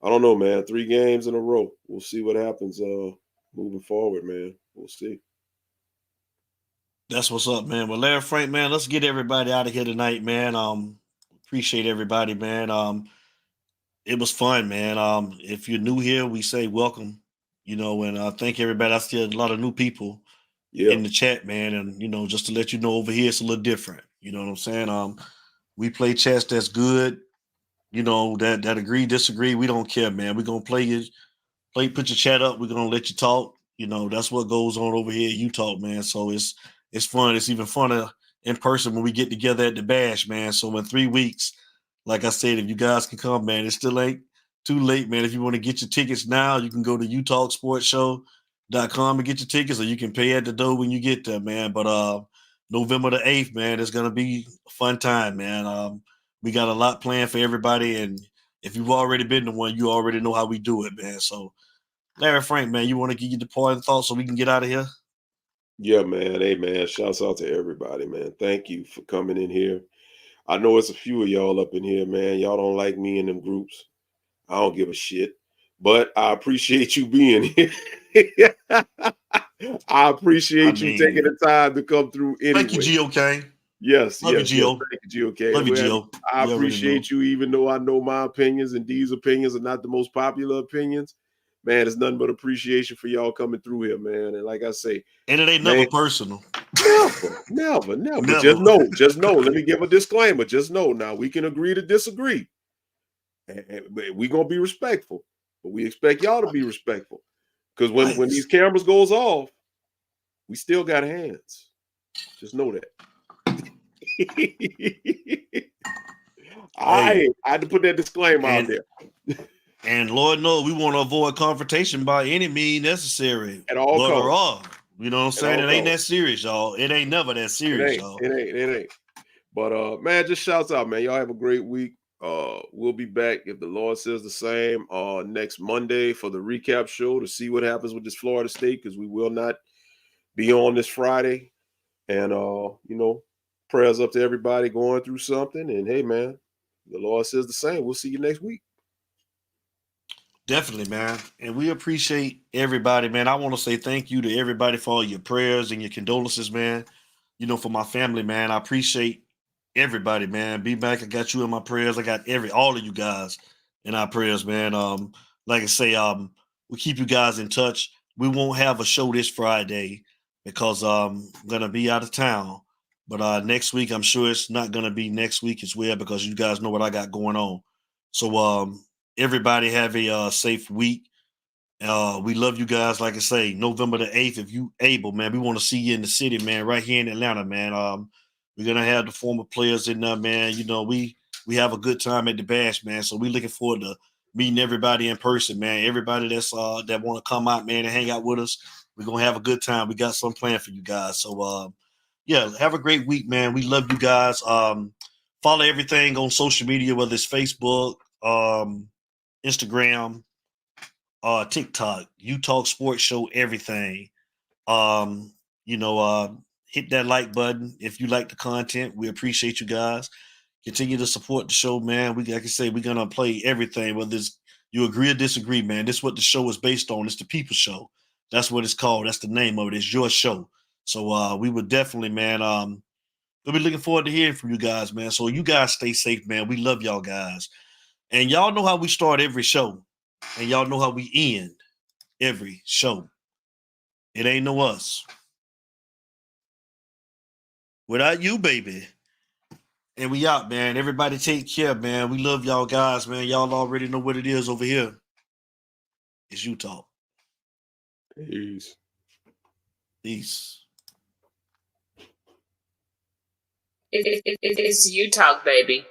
I don't know, man. 3 games in a row. We'll see what happens moving forward, man. We'll see. That's what's up, man. Well, Larry, Frank, man, let's get everybody out of here tonight, man. Appreciate everybody, man. It was fun, man. If you're new here, we say welcome, and thank everybody. I see a lot of new people in the chat, man. And, just to let you know, over here, it's a little different. You know what I'm saying? We play chess that's good. That agree, disagree. We don't care, man. We're going to put your chat up. We're going to let you talk. That's what goes on over here. You talk, man. So it's fun. It's even funner in person when we get together at the bash, man. So in 3 weeks, like I said, if you guys can come, man, it still ain't too late, man. If you want to get your tickets now, you can go to utalksportshow.com and get your tickets, or you can pay at the door when you get there, man. But November the 8th, man, it's going to be a fun time, man. We got a lot planned for everybody, and if you've already been to one, you already know how we do it, man. So, Larry, Frank, man, you want to give your departing thoughts so we can get out of here? Yeah, man. Hey, man, shouts out to everybody, man. Thank you for coming in here. I know it's a few of y'all up in here, man. Y'all don't like me in them groups. I don't give a shit. But I appreciate you being here. I appreciate you taking the time to come through anyway. Thank you, Gio. Yes, Love yes, you, Gio. yes. Thank you, Gio. Love you, Gio. I appreciate you, even though I know my opinions and these opinions are not the most popular opinions. Man, it's nothing but appreciation for y'all coming through here, man. And like I say, and it ain't never personal. Never. But just know. Let me give a disclaimer. Just know, now we can agree to disagree, and we're gonna be respectful. But we expect y'all to be respectful, because when these cameras goes off, we still got hands. Just know that. I had to put that disclaimer out there. And Lord knows we want to avoid confrontation by any means necessary. At all costs. You know what I'm saying? It ain't that serious, y'all. It ain't never that serious, y'all. It ain't. But man, just shouts out, man. Y'all have a great week. We'll be back, if the Lord says the same, next Monday for the recap show to see what happens with this Florida State, because we will not be on this Friday. And prayers up to everybody going through something. And hey, man, the Lord says the same. We'll see you next week. Definitely, man. And we appreciate everybody, man. I want to say thank you to everybody for all your prayers and your condolences, man. For my family, man. I appreciate everybody, man. Be back. I got you in my prayers. I got all of you guys in our prayers, man. Like I say, we keep you guys in touch. We won't have a show this Friday because I'm gonna be out of town. But next week, I'm sure it's not gonna be next week as well, because you guys know what I got going on. So everybody have a safe week. We love you guys. Like I say, November the 8th, if you able, man, we want to see you in the city, man, right here in Atlanta, man. We're going to have the former players in there, man. We have a good time at the bash, man. So we looking forward to meeting everybody in person, man. Everybody that's that want to come out, man, and hang out with us. We're going to have a good time. We got some planned for you guys. So, yeah, have a great week, man. We love you guys. Follow everything on social media, whether it's Facebook, Instagram, TikTok, You Talk Sports Show, everything. Hit that like button if you like the content. We appreciate you guys. Continue to support the show, man. Like I say, we're gonna play everything, whether it's you agree or disagree, man. This is what the show is based on. It's the People Show. That's what it's called. That's the name of it. It's your show. So we would definitely, man, We'll be looking forward to hearing from you guys, man. So you guys stay safe, man. We love y'all guys. And y'all know how we start every show. And y'all know how we end every show. It ain't no us. Without you, baby. And we out, man. Everybody take care, man. We love y'all guys, man. Y'all already know what it is over here. It's you talk. Peace. Peace. It's you talk, baby.